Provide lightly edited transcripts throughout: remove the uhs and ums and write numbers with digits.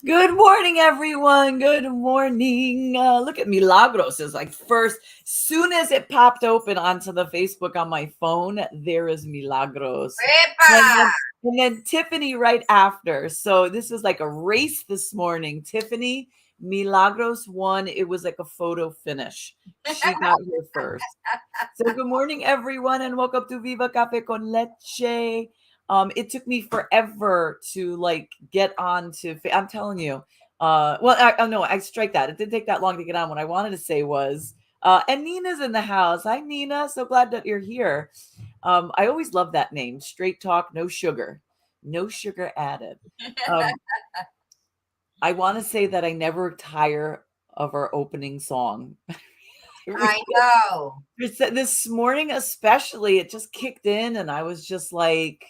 Good morning, everyone. Good morning. Look at Milagros is like first. Soon as it popped open onto the Facebook on my phone, there is Milagros. And then Tiffany right after. So this was like a race this morning. Tiffany, Milagros won. It was like a photo finish. She got here first. So good morning, everyone, and welcome to Viva Cafe con Leche. It took me forever to like get on to, I'm telling you, I strike that. It didn't take that long to get on. What I wanted to say was, and Nina's in the house. Hi, Nina. So glad that you're here. I always love that name. Straight talk, no sugar added. I want to say that I never tire of our opening song. I know. This morning, especially, it just kicked in and I was just like,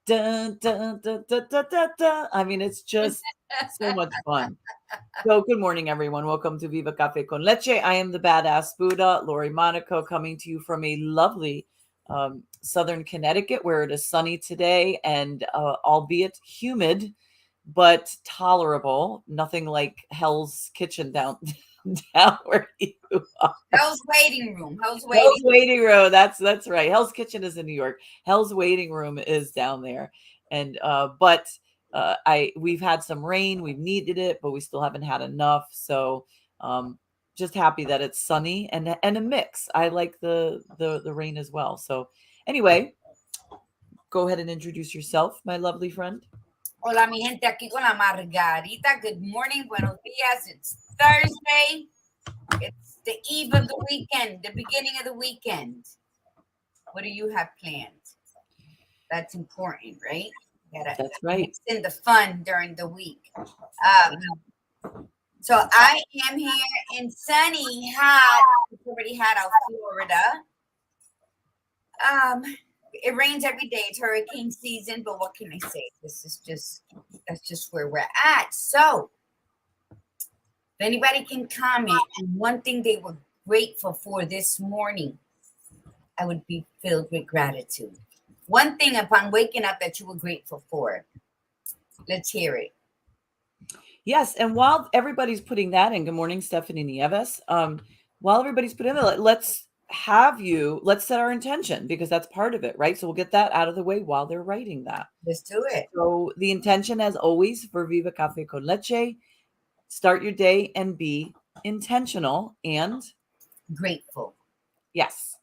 dun, dun, dun, dun, dun, dun, dun. I mean, it's just so much fun. So good morning, everyone. Welcome to Viva Cafe con Leche. I am the badass Buddha, Lori Monaco, coming to you from a lovely southern Connecticut where it is sunny today and albeit humid, but tolerable. Nothing like Hell's Kitchen down where you are. Hell's Waiting Room. Hell's Waiting Room. That's right. Hell's Kitchen is in New York. Hell's Waiting Room is down there. And we've had some rain. We've needed it, but we still haven't had enough. So just happy that it's sunny and a mix. I like the rain as well. So anyway, go ahead and introduce yourself, my lovely friend. Hola, mi gente, aquí con la Margarita. Good morning, buenos días. It's Thursday. It's the eve of the weekend, the beginning of the weekend. What do you have planned? That's important, right? That's right. It's in the fun during the week. So I am here in sunny, hot, it's already hot out Florida. It rains every day. It's hurricane season, but what can I say? That's just where we're at. So if anybody can comment on one thing they were grateful for this morning, I would be filled with gratitude. One thing upon waking up that you were grateful for. Let's hear it. Yes, and while everybody's putting that in, good morning, Stephanie Nieves. While everybody's putting it, let's set our intention because that's part of it, right? So we'll get that out of the way while they're writing that. Let's do it. So the intention, as always, for Viva Cafe con Leche, start your day and be intentional and grateful. Yes.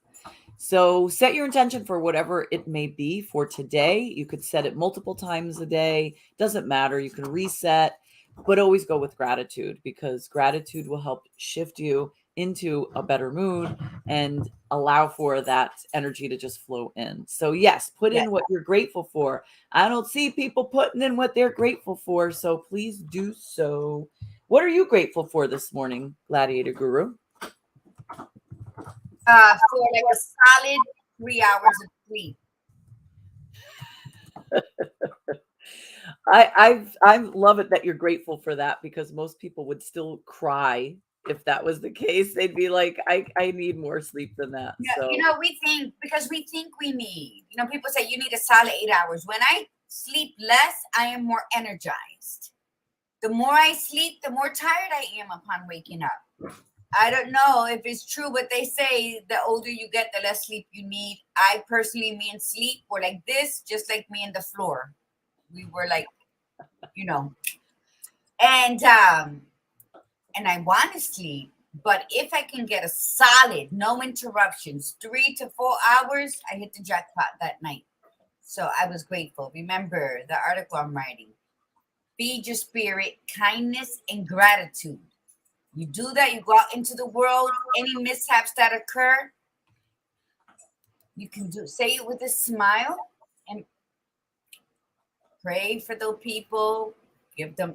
So set your intention for whatever it may be for today. You could set it multiple times a day. Doesn't matter. You can reset, but always go with gratitude because gratitude will help shift you into a better mood and allow for that energy to just flow in. So yes, put in what you're grateful for. I don't see people putting in what they're grateful for, so please do so. What are you grateful for this morning, Gladiator Guru? For like a solid 3 hours of sleep. I love it that you're grateful for that because most people would still cry if that was the case. They'd be like, I need more sleep than that. Yeah, so. we think we need, people say you need a solid 8 hours. When I sleep less, I am more energized. The more I sleep, the more tired I am upon waking up. I don't know if it's true, but they say the older you get, the less sleep you need. I personally, me and sleep were like this, just like me and the floor. We were like, and I want to sleep, but if I can get a solid, no interruptions, 3 to 4 hours, I hit the jackpot that night. So I was grateful. Remember the article I'm writing. Feed your spirit, kindness, and gratitude. You do that, you go out into the world, any mishaps that occur, you can say it with a smile. And Pray for those people, give them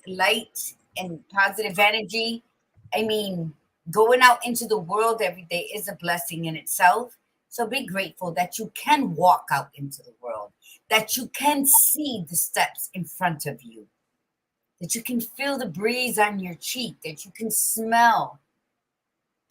light and positive energy. I mean, going out into the world every day is a blessing in itself. So be grateful that you can walk out into the world, that you can see the steps in front of you, that you can feel the breeze on your cheek, that you can smell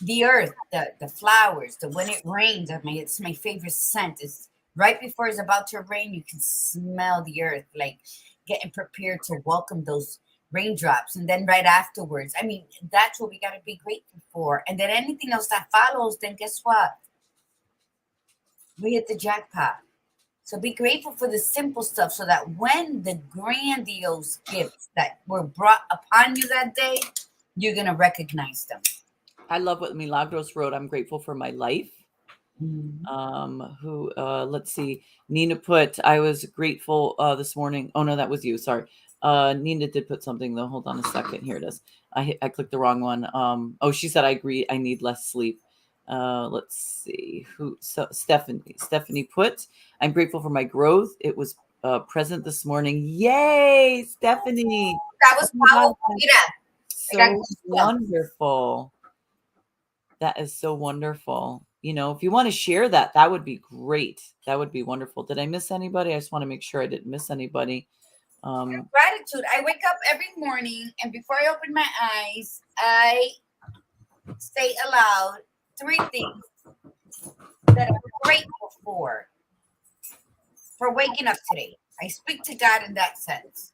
the earth, the flowers, the when it rains. I mean, it's my favorite scent. It's right before it's about to rain, you can smell the earth, like getting prepared to welcome those raindrops. And then right afterwards, I mean, that's what we got to be grateful for. And then anything else that follows, then guess what? We hit the jackpot. So be grateful for the simple stuff so that when the grandiose gifts that were brought upon you that day, you're going to recognize them. I love what Milagros wrote. I'm grateful for my life. Let's see. Nina put, I was grateful this morning. Oh no, that was you. Sorry. Nina did put something though. Hold on a second. Here it is. I clicked the wrong one. She said, I agree. I need less sleep. Let's see Stephanie put, I'm grateful for my growth. It was present this morning. Yay, Stephanie. That was powerful. So wonderful. That is so wonderful. If you want to share that, that would be great. That would be wonderful. Did I miss anybody? I just want to make sure I didn't miss anybody. Gratitude. I wake up every morning, and before I open my eyes, I say aloud 3 things that I'm grateful for waking up today. I speak to God in that sense.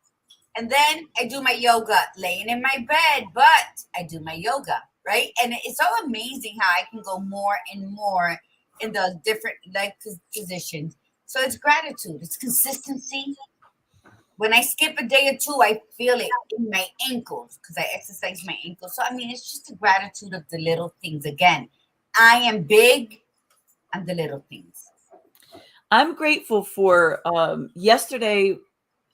And then I do my yoga laying in my bed, but I do my yoga, right? And it's so amazing how I can go more and more in the different leg positions. So it's gratitude. It's consistency. When I skip a day or two, I feel it in my ankles because I exercise my ankles. So, I mean, it's just the gratitude of the little things. Again, I am big on the little things. I'm grateful for yesterday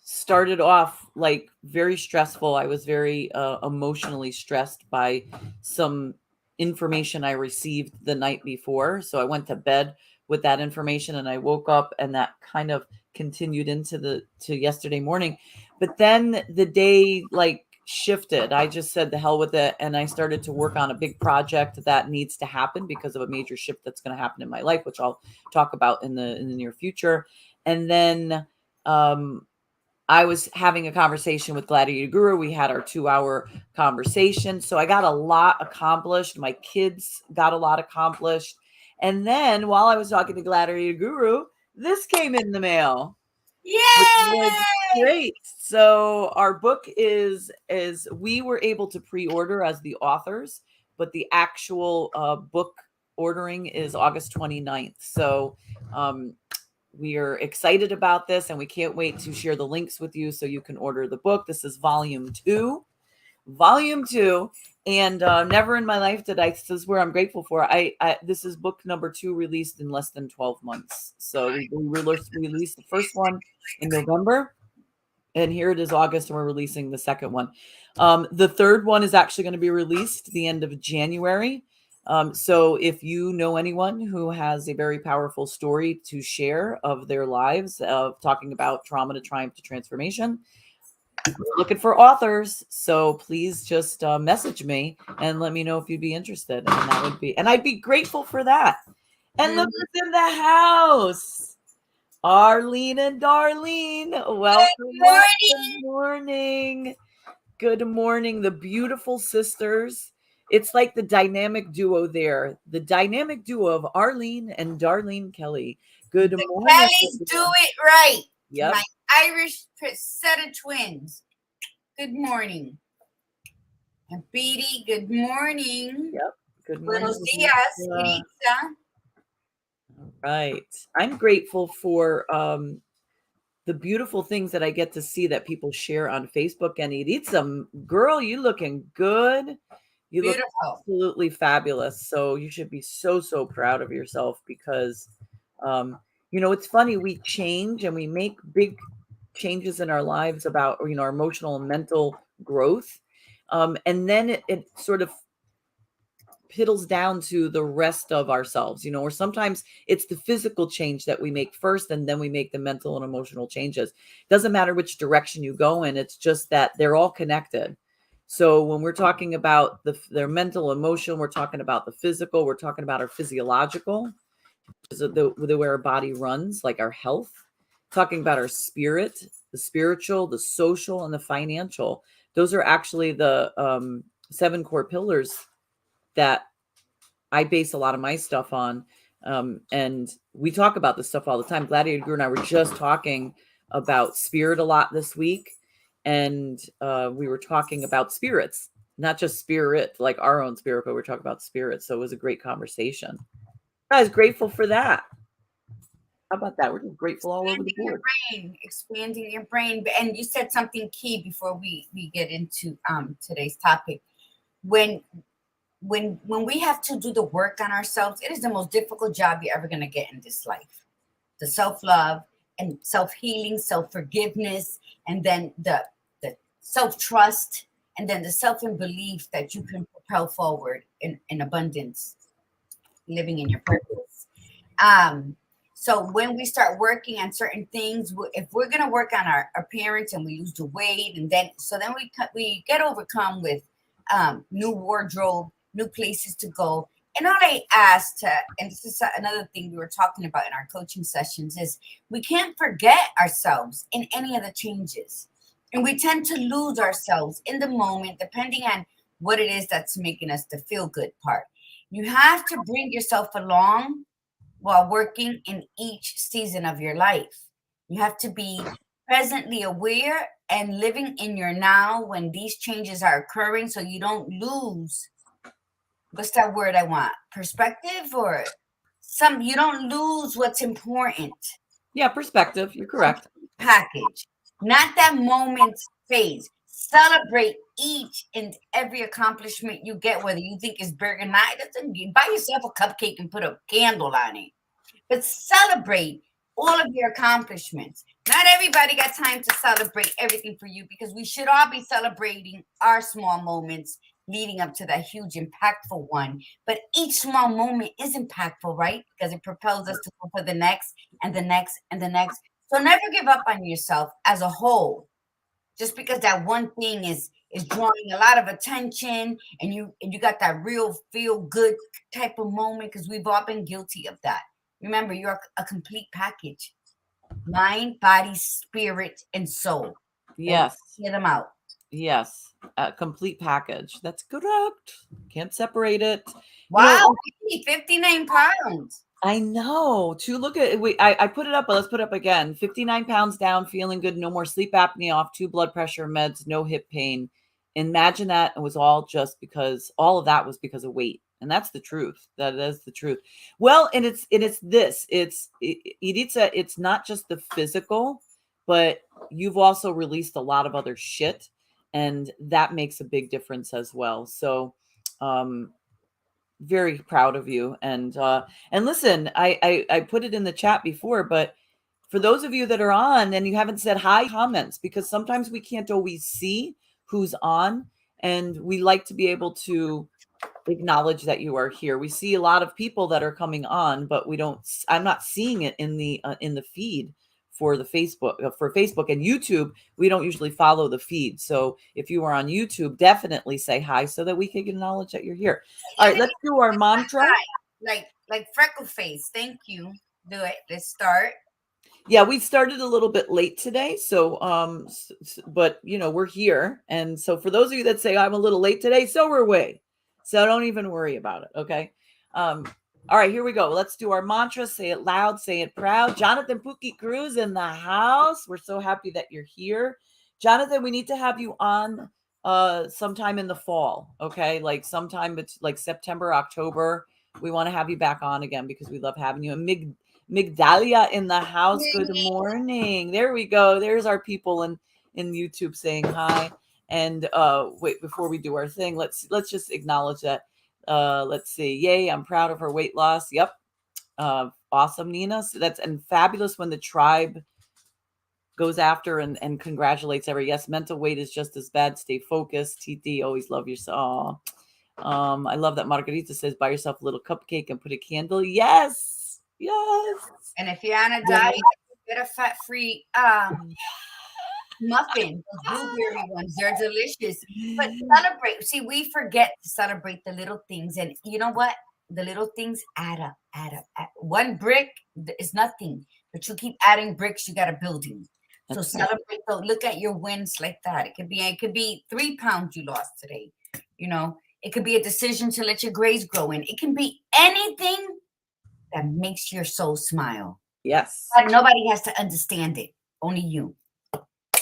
started off like very stressful. I was very emotionally stressed by some information I received the night before. So I went to bed with that information and I woke up and that kind of continued into yesterday morning. But then the day shifted. I just said the hell with it. And I started to work on a big project that needs to happen because of a major shift that's going to happen in my life, which I'll talk about in the near future. And then I was having a conversation with Gladiator Guru. We had our 2-hour conversation. So I got a lot accomplished. My kids got a lot accomplished. And then while I was talking to Gladiator Guru, this came in the mail. Yay! Great. So our book is we were able to pre-order as the authors, but the actual book ordering is August 29th. So we are excited about this and we can't wait to share the links with you so you can order the book. This is volume 2. And never in my life did this is where I'm grateful for. This is book number 2 released in less than 12 months. So we released the first one in November. And here it is August, and we're releasing the second one. The third one is actually going to be released the end of January. So if you know anyone who has a very powerful story to share of their lives, of talking about trauma to triumph to transformation, we're looking for authors. So please just message me and let me know if you'd be interested. And I'd be grateful for that. And look who's in the house. Arlene and Darlene, welcome. Good morning. Good morning, the beautiful sisters. It's like the dynamic duo there. The dynamic duo of Arlene and Darlene Kelly. Good morning. Kellys do it right. Yep. My Irish set of twins. Good morning. And Petey, good morning. Yep. Good morning. Buenos dias, Iritza. All right. I'm grateful for the beautiful things that I get to see that people share on Facebook. And Iritza, girl, you looking good. You look absolutely fabulous. So you should be so, so proud of yourself because, it's funny. We change and we make big changes in our lives about, our emotional and mental growth. And then it sort of piddles down to the rest of ourselves, or sometimes it's the physical change that we make first, and then we make the mental and emotional changes. Doesn't matter which direction you go in. It's just that they're all connected. So when we're talking about their mental, emotional, we're talking about the physical, we're talking about our physiological, which is the way our body runs, like our health, talking about our spirit, the spiritual, the social, and the financial. Those are actually the 7 core pillars that I base a lot of my stuff on. And we talk about this stuff all the time. Gladiator Guru and I were just talking about spirit a lot this week. And we were talking about spirits, not just spirit, like our own spirit, but we're talking about spirits. So it was a great conversation. I was grateful for that. How about that? We're just grateful all over the board. Expanding your brain. And you said something key before we get into today's topic. When we have to do the work on ourselves, it is the most difficult job you're ever going to get in this life. The self-love and self-healing, self-forgiveness, and then the self-trust, and then the self-belief that you can propel forward in abundance, living in your purpose. So when we start working on certain things, if we're going to work on our appearance and we lose the weight, and then we get overcome with new wardrobe, new places to go. And all I asked, and this is another thing we were talking about in our coaching sessions, is we can't forget ourselves in any of the changes. And we tend to lose ourselves in the moment, depending on what it is that's making us the feel good part. You have to bring yourself along while working in each season of your life. You have to be presently aware and living in your now when these changes are occurring, so you don't lose, what's that word I want? Perspective, or you don't lose what's important. Yeah, perspective. You're correct. Package, not that moment phase. Celebrate each and every accomplishment you get, whether you think it's big or not. Buy yourself a cupcake and put a candle on it. But celebrate all of your accomplishments. Not everybody got time to celebrate everything for you, because we should all be celebrating our small moments leading up to that huge, impactful one. But each small moment is impactful, right? Because it propels us to go for the next and the next and the next. So never give up on yourself as a whole, just because that one thing is drawing a lot of attention, and you got that real feel good type of moment, because we've all been guilty of that. Remember, you're a complete package. Mind, body, spirit, and soul. Yes. Get them out. Yes. A complete package. That's correct. Can't separate it. Wow, 59 pounds. I know. To look at it, I put it up, but let's put it up again. 59 pounds down, feeling good, no more sleep apnea, off 2 blood pressure meds, no hip pain. Imagine that it was all just because all of that was because of weight. And that's the truth. That is the truth. Well, and it's this. Iritza, it's not just the physical, but you've also released a lot of other shit. And that makes a big difference as well. So very proud of you. And listen, I put it in the chat before, but for those of you that are on and you haven't said hi, comments, because sometimes we can't always see who's on, and we like to be able to acknowledge that you are here. We see a lot of people that are coming on, but I'm not seeing it in the feed for the Facebook, for Facebook and YouTube. We don't usually follow the feed. So if you are on YouTube, definitely say hi so that we can acknowledge that you're here. All right, let's do our mantra. Like freckle face. Thank you. Do it. Let's start. Yeah, we started a little bit late today. So, but we're here. And so for those of you that say I'm a little late today, so are we. So don't even worry about it. Okay. All right, here we go. Let's do our mantra. Say it loud, say it proud. Jonathan Pookie Cruz in the house. We're so happy that you're here. Jonathan, we need to have you on sometime in the fall. Okay. Like sometime it's like September, October. We want to have you back on again because we love having you. And Migdalia in the house. Good morning. There we go. There's our people in YouTube saying hi. And wait, before we do our thing, let's just acknowledge that. Let's see. Yay, I'm proud of her weight loss. Yep. Awesome, Nina. So and fabulous when the tribe goes after and congratulates every. Yes, mental weight is just as bad. Stay focused. TT, always love yourself. I love that Margarita says, buy yourself a little cupcake and put a candle. Yes. Yes. And if you're on a diet, get a fat-free muffin. Those blueberry ones, they're delicious. But celebrate. See, we forget to celebrate the little things. And you know what? The little things add up. One brick is nothing, but you keep adding bricks, you got a building. So celebrate. So look at your wins like that. It could be 3 pounds you lost today. You know, it could be a decision to let your grays grow in. It can be anything that makes your soul smile. Yes. But nobody has to understand it. Only you.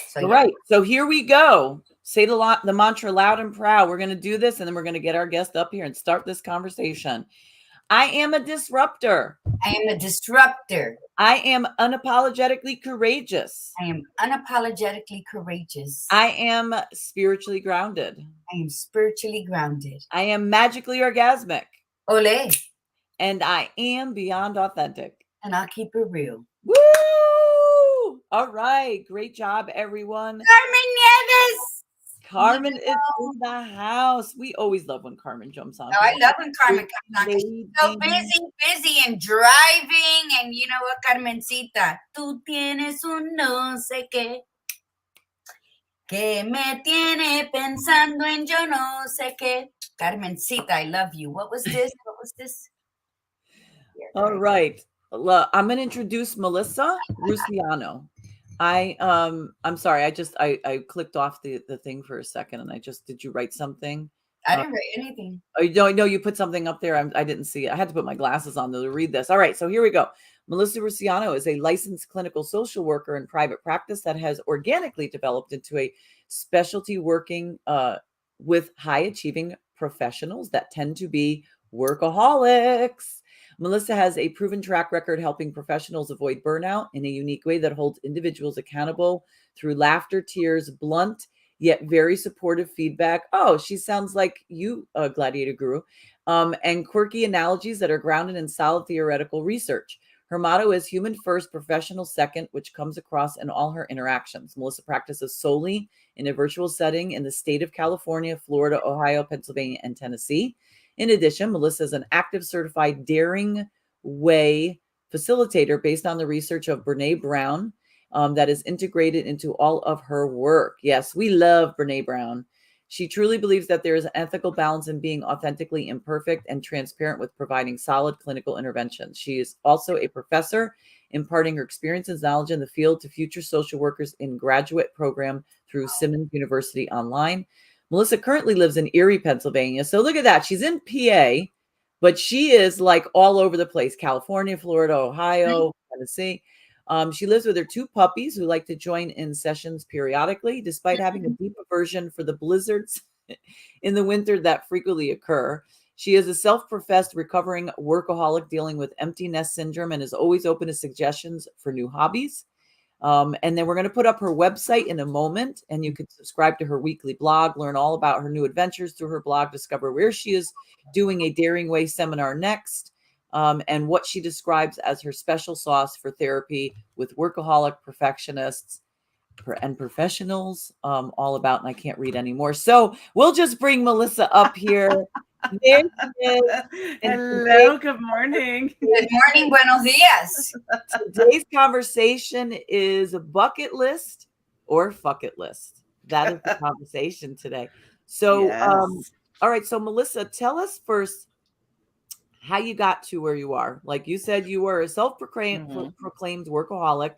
So, right. So here we go. Say the mantra loud and proud. We're going to do this, and then we're going to get our guest up here and start this conversation. I am a disruptor. I am a disruptor. I am unapologetically courageous. I am unapologetically courageous. I am spiritually grounded. I am spiritually grounded. I am magically orgasmic. Ole. And I am beyond authentic. And I'll keep it real. Woo! All right. Great job, everyone. Carmen Nieves. Carmen is in the house. We always love when Carmen jumps on. Oh, I love when Carmen comes on. She's so busy and driving. And you know what, Carmencita? Tú tienes un no sé qué. Que me tiene pensando en yo no sé qué. Carmencita, I love you. What was this? All right. I'm going to introduce Melissa Russiano. I'm sorry. I clicked off the thing for a second, and did you write something? I didn't write anything. Oh, no, you put something up there. I didn't see it. I had to put my glasses on to read this. All right. So here we go. Melissa Russiano is a licensed clinical social worker in private practice that has organically developed into a specialty working with high achieving professionals that tend to be workaholics. Melissa has a proven track record helping professionals avoid burnout in a unique way that holds individuals accountable through laughter, tears, blunt, yet very supportive feedback. Oh, she sounds like you, Gladiator Guru, and quirky analogies that are grounded in solid theoretical research. Her motto is human first, professional second, which comes across in all her interactions. Melissa practices solely in a virtual setting in the state of California, Florida, Ohio, Pennsylvania, and Tennessee. In addition, Melissa is an active certified Daring Way facilitator based on the research of Brené Brown that is integrated into all of her work. Yes, we love Brené Brown. She truly believes that there is an ethical balance in being authentically imperfect and transparent with providing solid clinical interventions. She is also a professor, imparting her experience and knowledge in the field to future social workers in graduate program through Simmons University Online. Melissa currently lives in Erie, Pennsylvania. So look at that. She's in PA, but she is like all over the place. California, Florida, Ohio, Tennessee. She lives with her 2 puppies who like to join in sessions periodically, despite having a deep aversion for the blizzards in the winter that frequently occur. She is a self-professed recovering workaholic dealing with empty nest syndrome and is always open to suggestions for new hobbies. And then we're going to put up her website in a moment, and you can subscribe to her weekly blog, learn all about her new adventures through her blog, discover where she is doing a Daring Way seminar next, and what she describes as her special sauce for therapy with workaholic perfectionists and professionals, all about, and I can't read anymore. So we'll just bring Melissa up here. There she is. Hello, good morning. Good morning, buenos dias. Today's conversation is a bucket list or fuck it list. That is the conversation today. So, Yes. All right. So Melissa, tell us first how you got to where you are. Like you said, you were a self-proclaimed workaholic,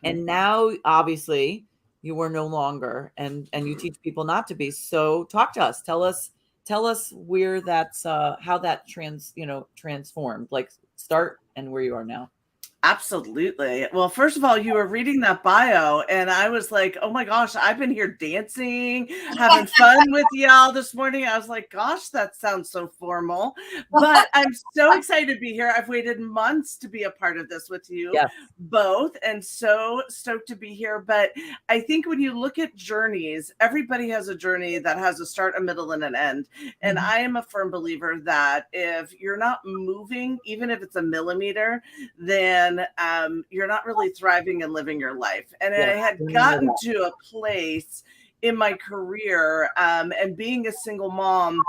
and now obviously you are no longer, and you teach people not to be. So talk to us. Tell us where that's how that transformed. Like start and where you are now. Absolutely. Well, first of all, you were reading that bio, and I was like, oh my gosh, I've been here dancing, having fun with y'all this morning. I was like, gosh, that sounds so formal. But I'm so excited to be here. I've waited months to be a part of this with you both, and so stoked to be here. But I think when you look at journeys, everybody has a journey that has a start, a middle, and an end. And I am a firm believer that if you're not moving, even if it's a millimeter, then you're not really thriving and living your life. And I had gotten to a place in my career and being a single mom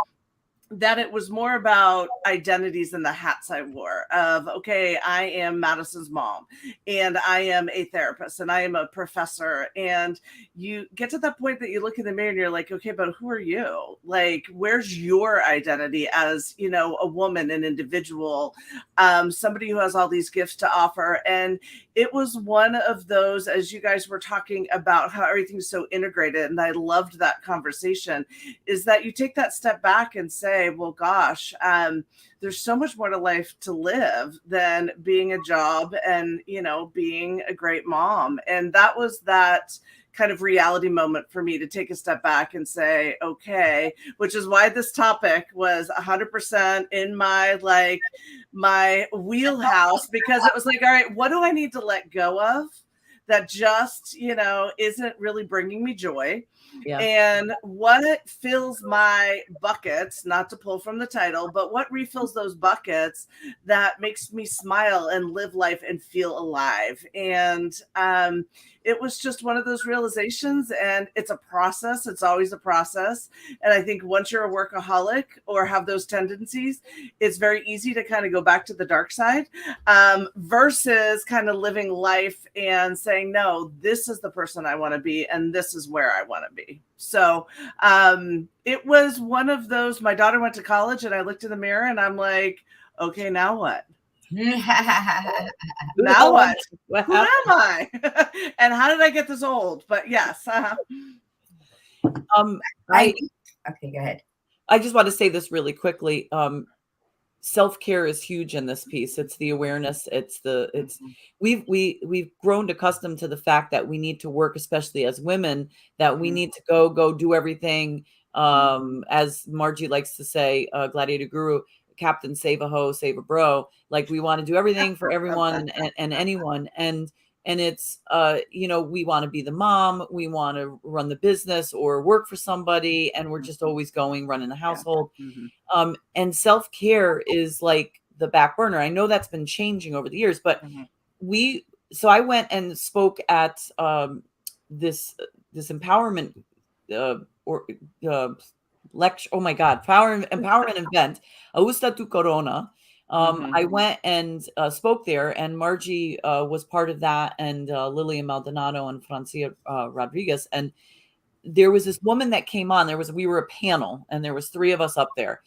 that it was more about identities and the hats I wore of, okay, I am Madison's mom, and I am a therapist, and I am a professor. And you get to that point that you look in the mirror and you're like, okay, but who are you? Like, where's your identity as, you know, a woman, an individual, somebody who has all these gifts to offer? And it was one of those, as you guys were talking about how everything's so integrated, and I loved that conversation, is that you take that step back and say, well, gosh, there's so much more to life to live than being a job and, you know, being a great mom. And that was that kind of reality moment for me to take a step back and say, okay, which is why this topic was 100% in my wheelhouse, because it was like, all right, what do I need to let go of that just, you know, isn't really bringing me joy? Yeah. And what fills my buckets, not to pull from the title, but what refills those buckets that makes me smile and live life and feel alive? And it was just one of those realizations, and it's a process. It's always a process. And I think once you're a workaholic or have those tendencies, it's very easy to kind of go back to the dark side, versus kind of living life and saying, no, this is the person I want to be, and this is where I want to be. So it was one of those. My daughter went to college, and I looked in the mirror and I'm like, okay, now what? Now what? Who am I? And how did I get this old? But yes. Okay, go ahead. I just want to say this really quickly. Self-care is huge in this piece. It's the awareness. We've grown accustomed to the fact that we need to work, especially as women, that we need to go do everything. As Margie likes to say, Gladiator Guru, Captain Save a Ho, Save a Bro. Like, we want to do everything for everyone and anyone. And it's, you know, we want to be the mom, we want to run the business or work for somebody, and we're just always running the household. And self-care is like the back burner. I know that's been changing over the years, but so I went and spoke at this empowerment lecture. Oh my God, empowerment event, Austa tu Corona. I went and spoke there, and Margie was part of that, and Lilian Maldonado and Francia Rodriguez. And there was this woman that came on. We were a panel, and there was 3 of us up there.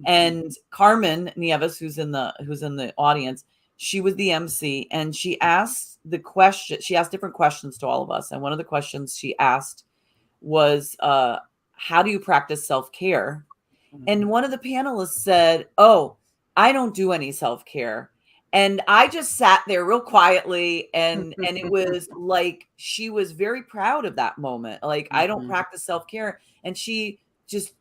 And Carmen Nieves, who's in the audience, she was the MC, and she asked different questions to all of us. And one of the questions she asked was, how do you practice self-care? And one of the panelists said, oh, I don't do any self-care. And I just sat there real quietly, and it was like, she was very proud of that moment. Like, I don't practice self-care. And she just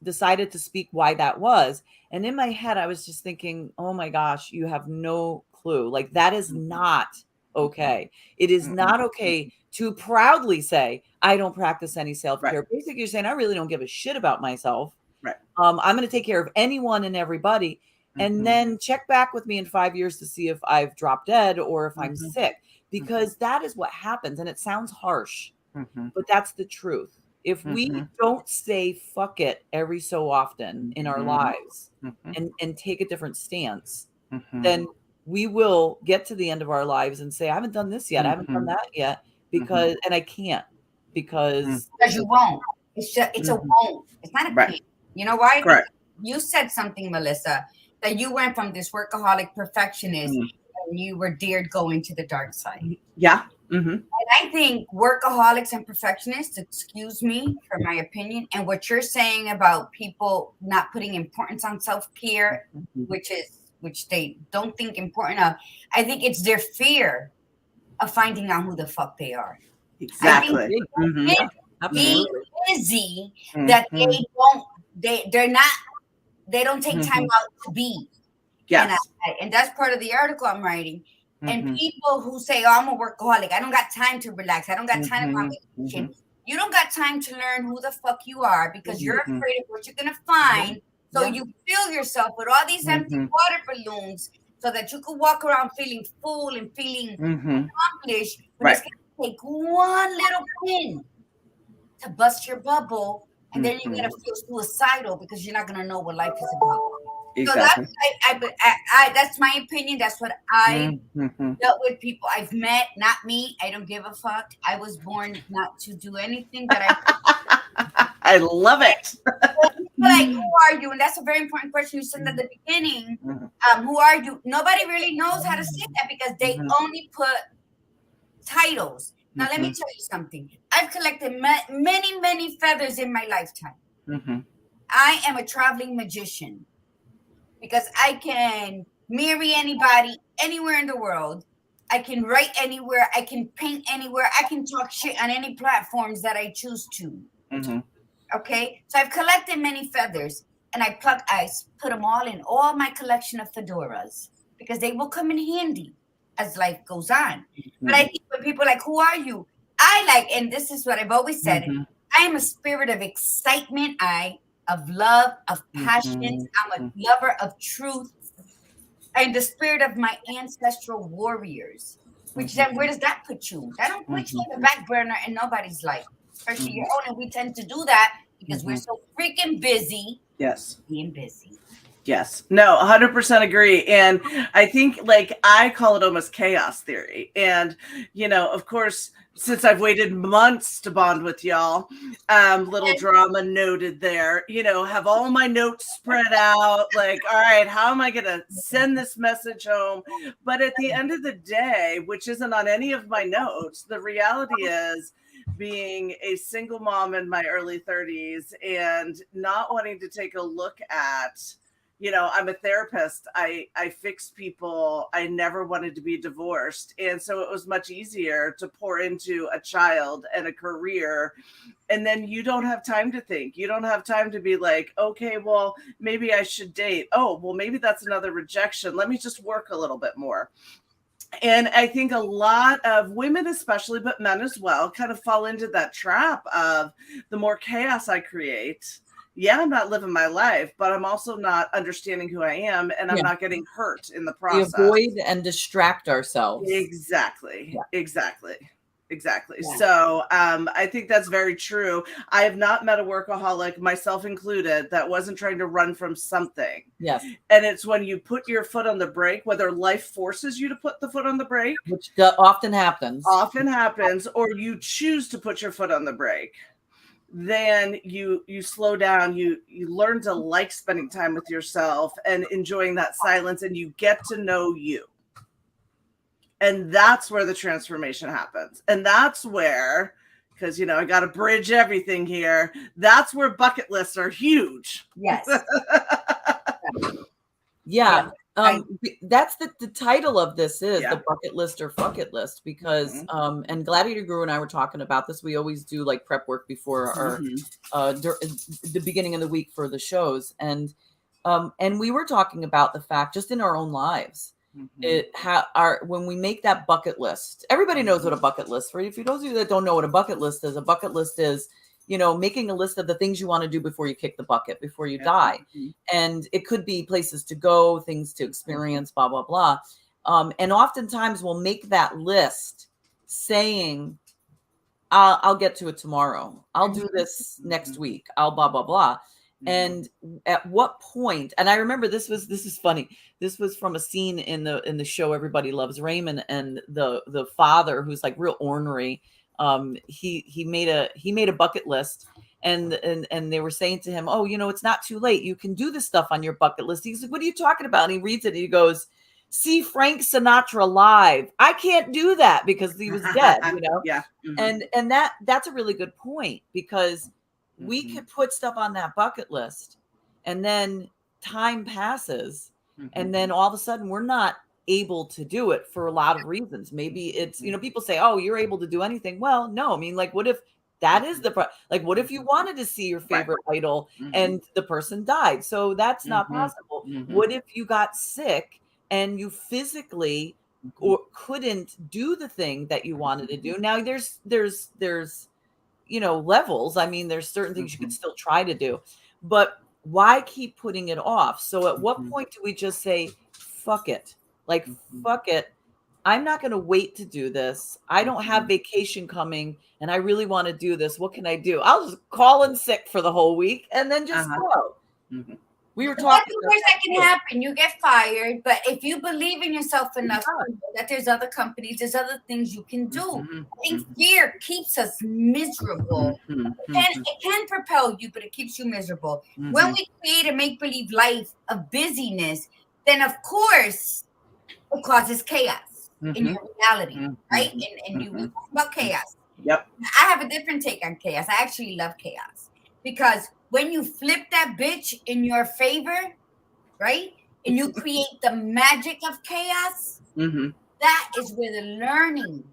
decided to speak why that was. And in my head, I was just thinking, oh my gosh, you have no clue. Like, that is not okay. It is not okay to proudly say, I don't practice any self-care. Right. Basically, you're saying, I really don't give a shit about myself. Right. I'm going to take care of anyone and everybody. And then check back with me in 5 years to see if I've dropped dead or if I'm sick, because that is what happens. And it sounds harsh, but that's the truth. If we don't say fuck it every so often in our lives and take a different stance, then we will get to the end of our lives and say, I haven't done this yet. I haven't done that yet, because, and I can't, because you won't. It's a won't. It's not a can't. You know why? Correct. You said something, Melissa, that you went from this workaholic perfectionist and you were dared going to the dark side. Yeah. And I think workaholics and perfectionists, excuse me for my opinion, and what you're saying about people not putting importance on self-care, which they don't think important of, I think it's their fear of finding out who the fuck they are. Exactly. Be busy that they don't take time out to be. Yes. And that's part of the article I'm writing. And people who say, oh, I'm a workaholic, I don't got time to relax, I don't got time to go on vacation. You don't got time to learn who the fuck you are, because you're afraid of what you're going to find. So you fill yourself with all these empty water balloons so that you could walk around feeling full and feeling accomplished. But it's going to take one little pin to bust your bubble And then you're gonna feel suicidal because you're not gonna know what life is about. Exactly. So that's my opinion. That's what I dealt with people I've met. Not me. I don't give a fuck. I was born not to do anything that I love it. Like, who are you? And that's a very important question you said at the beginning. Who are you? Nobody really knows how to say that because they only put titles. Now, let me tell you something. I've collected many, many feathers in my lifetime. I am a traveling magician because I can marry anybody anywhere in the world. I can write anywhere. I can paint anywhere. I can talk shit on any platforms that I choose to. Okay, so I've collected many feathers, and I put them all in all my collection of fedoras because they will come in handy as life goes on. But I think when people are like, who are you? And this is what I've always said, I am a spirit of excitement, of love, of passion. I'm a lover of truth. I'm the spirit of my ancestral warriors. Which then, where does that put you? That don't put you on the back burner in nobody's life. Especially your own, and we tend to do that because we're so freaking busy. Yes. Being busy. Yes. No, 100% agree. And I think I call it almost chaos theory. And, of course, since I've waited months to bond with y'all, little drama noted there, have all my notes spread out. Like, all right, how am I going to send this message home? But at the end of the day, which isn't on any of my notes, the reality is, being a single mom in my early 30s and not wanting to take a look at, I'm a therapist. I fix people. I never wanted to be divorced. And so it was much easier to pour into a child and a career. And then you don't have time to think. You don't have time to be like, okay, well, maybe I should date. Oh, well, maybe that's another rejection. Let me just work a little bit more. And I think a lot of women, especially, but men as well, kind of fall into that trap of the more chaos I create. Yeah, I'm not living my life, but I'm also not understanding who I am, and I'm not getting hurt in the process. We avoid and distract ourselves. Exactly. Yeah. Exactly. Yeah. So I think that's very true. I have not met a workaholic, myself included, that wasn't trying to run from something. Yes. And it's when you put your foot on the brake, whether life forces you to put the foot on the brake, which often happens, or you choose to put your foot on the brake, then you slow down, you learn to like spending time with yourself and enjoying that silence, and you get to know you. And that's where the transformation happens. And that's where, because, I got to bridge everything here. That's where bucket lists are huge. Yes. Yeah. That's the title of this is the bucket list or fuck it list, because, and Gladiator Guru and I were talking about this. We always do like prep work before our, the beginning of the week for the shows. And we were talking about the fact just in our own lives, when we make that bucket list, everybody knows what a bucket list, right? If you those of you that don't know what a bucket list is, making a list of the things you want to do before you kick the bucket, before you die. And it could be places to go, things to experience, blah, blah, blah. And oftentimes we'll make that list saying, I'll get to it tomorrow. I'll do this next week. I'll blah, blah, blah. And at what point, and I remember this is funny. This was from a scene in the show Everybody Loves Raymond, and the father, who's like real ornery, he made a bucket list, and they were saying to him, oh, it's not too late. You can do this stuff on your bucket list. He's like, what are you talking about? And he reads it and he goes, see Frank Sinatra live. I can't do that because he was dead, Yeah. And that's a really good point, because we could put stuff on that bucket list and then time passes and then all of a sudden we're not able to do it for a lot of reasons. Maybe it's, people say, oh, you're able to do anything. Well, no, I mean, like, what if that is what if you wanted to see your favorite idol and the person died? So that's not possible. What if you got sick and you physically or couldn't do the thing that you wanted to do? Now there's levels. I mean, there's certain things you could still try to do, but why keep putting it off? So at what point do we just say, fuck it? Like, fuck it. I'm not going to wait to do this. I don't have vacation coming and I really want to do this. What can I do? I'll just call in sick for the whole week and then just go. Mhm. We were What's talking the worst that can happen? You get fired, but if you believe in yourself enough that there's other companies, there's other things you can do. Mhm. I think fear keeps us miserable. Mhm. It can propel you, but it keeps you miserable. Mhm. When we create a make-believe life of busyness, then of course it causes chaos in your reality, right? And you talk about chaos. Yep. I have a different take on chaos. I actually love chaos because when you flip that bitch in your favor, right? And you create the magic of chaos, that is where the learning,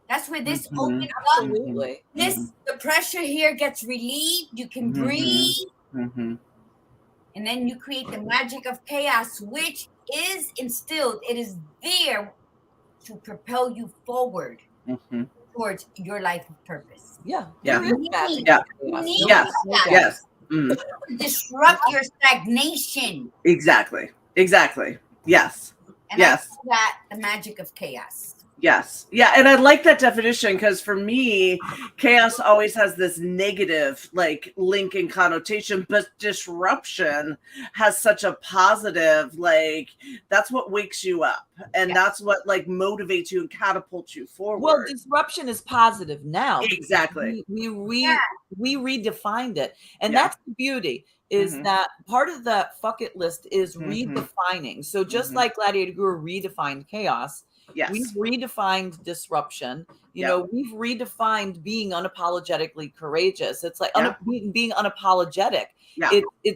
that's where this opens up. Absolutely. The pressure here gets relieved. You can breathe. And then you create the magic of chaos, which is instilled. It is there to propel you forward towards your life of purpose. Yeah. Yeah. There is magic. Yeah. in chaos. Yes. No doubt. Yes. Disrupt your stagnation. Exactly. Yes. And Yes. I call that the magic of chaos. Yes. Yeah. And I like that definition because for me, chaos always has this negative like link and connotation, but disruption has such a positive, like that's what wakes you up. And that's what like motivates you and catapults you forward. Well, disruption is positive now. Exactly. We redefined it. And Yeah. that's the beauty is that part of the fuck it list is redefining. So just like Gladiator Guru redefined chaos, we've redefined disruption. You know, we've redefined being unapologetically courageous. It's like being unapologetic.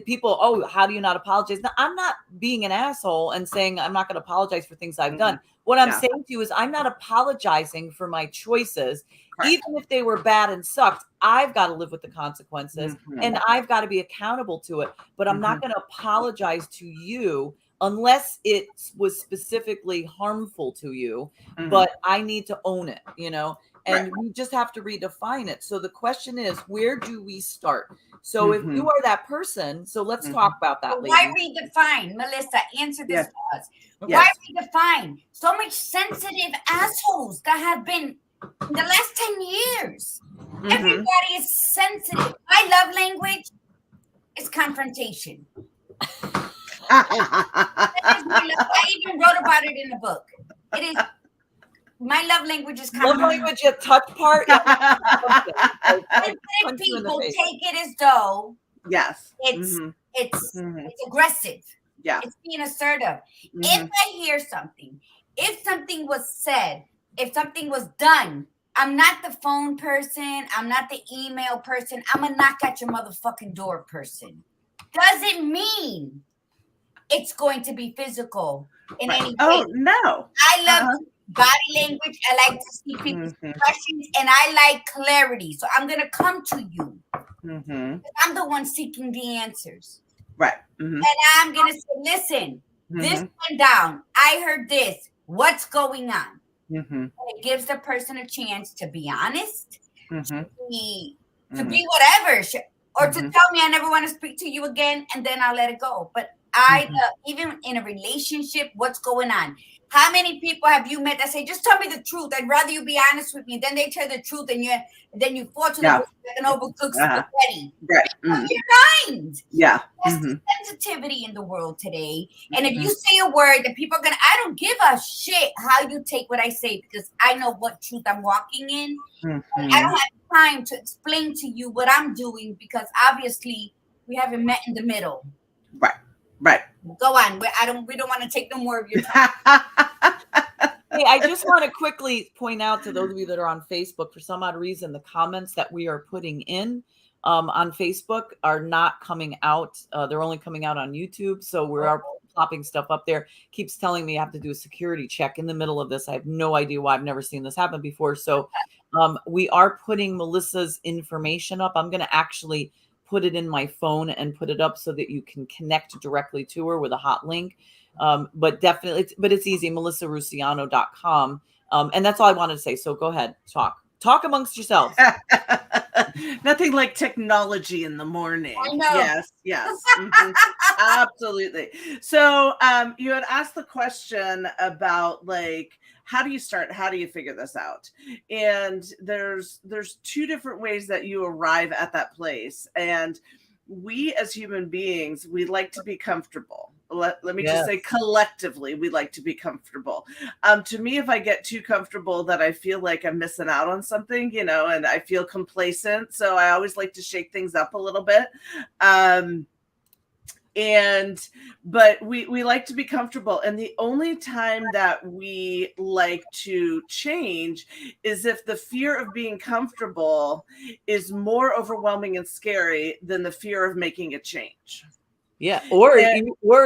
People, oh, how do you not apologize? Now, I'm not being an asshole and saying I'm not going to apologize for things I've done. What I'm saying to you is I'm not apologizing for my choices. Correct. Even if they were bad and sucked, I've got to live with the consequences and I've got to be accountable to it. But I'm not going to apologize to you unless it was specifically harmful to you, but I need to own it, you know, and we just have to redefine it. So the question is, where do we start? So if you are that person, so let's talk about that. Why redefine? Melissa, answer this for us. Why redefine? So much sensitive assholes that have been in the last 10 years. Everybody is sensitive. My love language is confrontation. I even wrote about it in the book. It is my love language is love language at touch part. People take it as though it's aggressive. Yeah, it's being assertive. If I hear something, if something was said, if something was done, I'm not the phone person. I'm not the email person. I'm a knock at your motherfucking door person. Doesn't mean it's going to be physical in any way. Oh, no. I love body language. I like to see people's expressions and I like clarity. So I'm going to come to you. I'm the one seeking the answers. Right. And I'm going to say, listen, this went down. I heard this. What's going on? And it gives the person a chance to be honest, to be whatever, or to tell me I never want to speak to you again, and then I'll let it go. But even in a relationship, what's going on? How many people have you met that say, just tell me the truth? I'd rather you be honest with me. Then they tell the truth and then you fall to the an overcooked spaghetti. Right. Your mind. Yeah. That's the sensitivity in the world today. And if you say a word that people are going to, I don't give a shit how you take what I say because I know what truth I'm walking in. I don't have time to explain to you what I'm doing because obviously we haven't met in the middle. Right. Go on. We don't want to take no more of your time. Hey, I just want to quickly point out to those of you that are on Facebook, for some odd reason, the comments that we are putting in on Facebook are not coming out. They're only coming out on YouTube. So we are plopping stuff up there. Keeps telling me I have to do a security check in the middle of this. I have no idea why. I've never seen this happen before. So we are putting Melissa's information up. I'm going to actually put it in my phone and put it up so that you can connect directly to her with a hot link. But definitely, it's easy, melissarussiano.com. And that's all I wanted to say. So go ahead, talk amongst yourselves. Nothing like technology in the morning. I know. Yes. Absolutely. So you had asked the question about like, how do you start? How do you figure this out? And there's two different ways that you arrive at that place. And we as human beings, we like to be comfortable. Let me just say collectively, we like to be comfortable. To me, if I get too comfortable that I feel like I'm missing out on something, you know, and I feel complacent. So I always like to shake things up a little bit. But we like to be comfortable. And the only time that we like to change is if the fear of being comfortable is more overwhelming and scary than the fear of making a change. Yeah. Or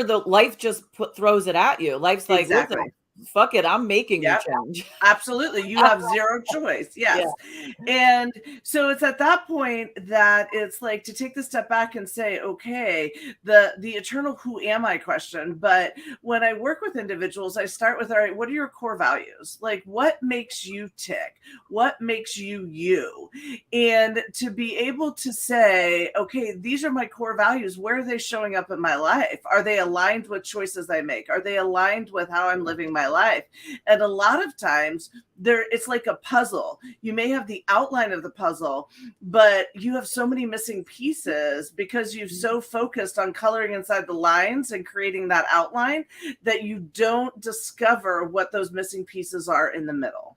the life just throws it at you. Life's like, exactly. listen, fuck it, I'm making you change. Absolutely. You have zero choice. Yes. Yeah. And so it's at that point that it's like to take the step back and say, okay, the eternal who am I question. But when I work with individuals, I start with, all right, what are your core values? Like what makes you tick? What makes you you? And to be able to say, okay, these are my core values. Where are they showing up in my life? Are they aligned with choices I make? Are they aligned with how I'm living my life? And a lot of times it's like a puzzle. You may have the outline of the puzzle, but you have so many missing pieces because you've so focused on coloring inside the lines and creating that outline that you don't discover what those missing pieces are in the middle.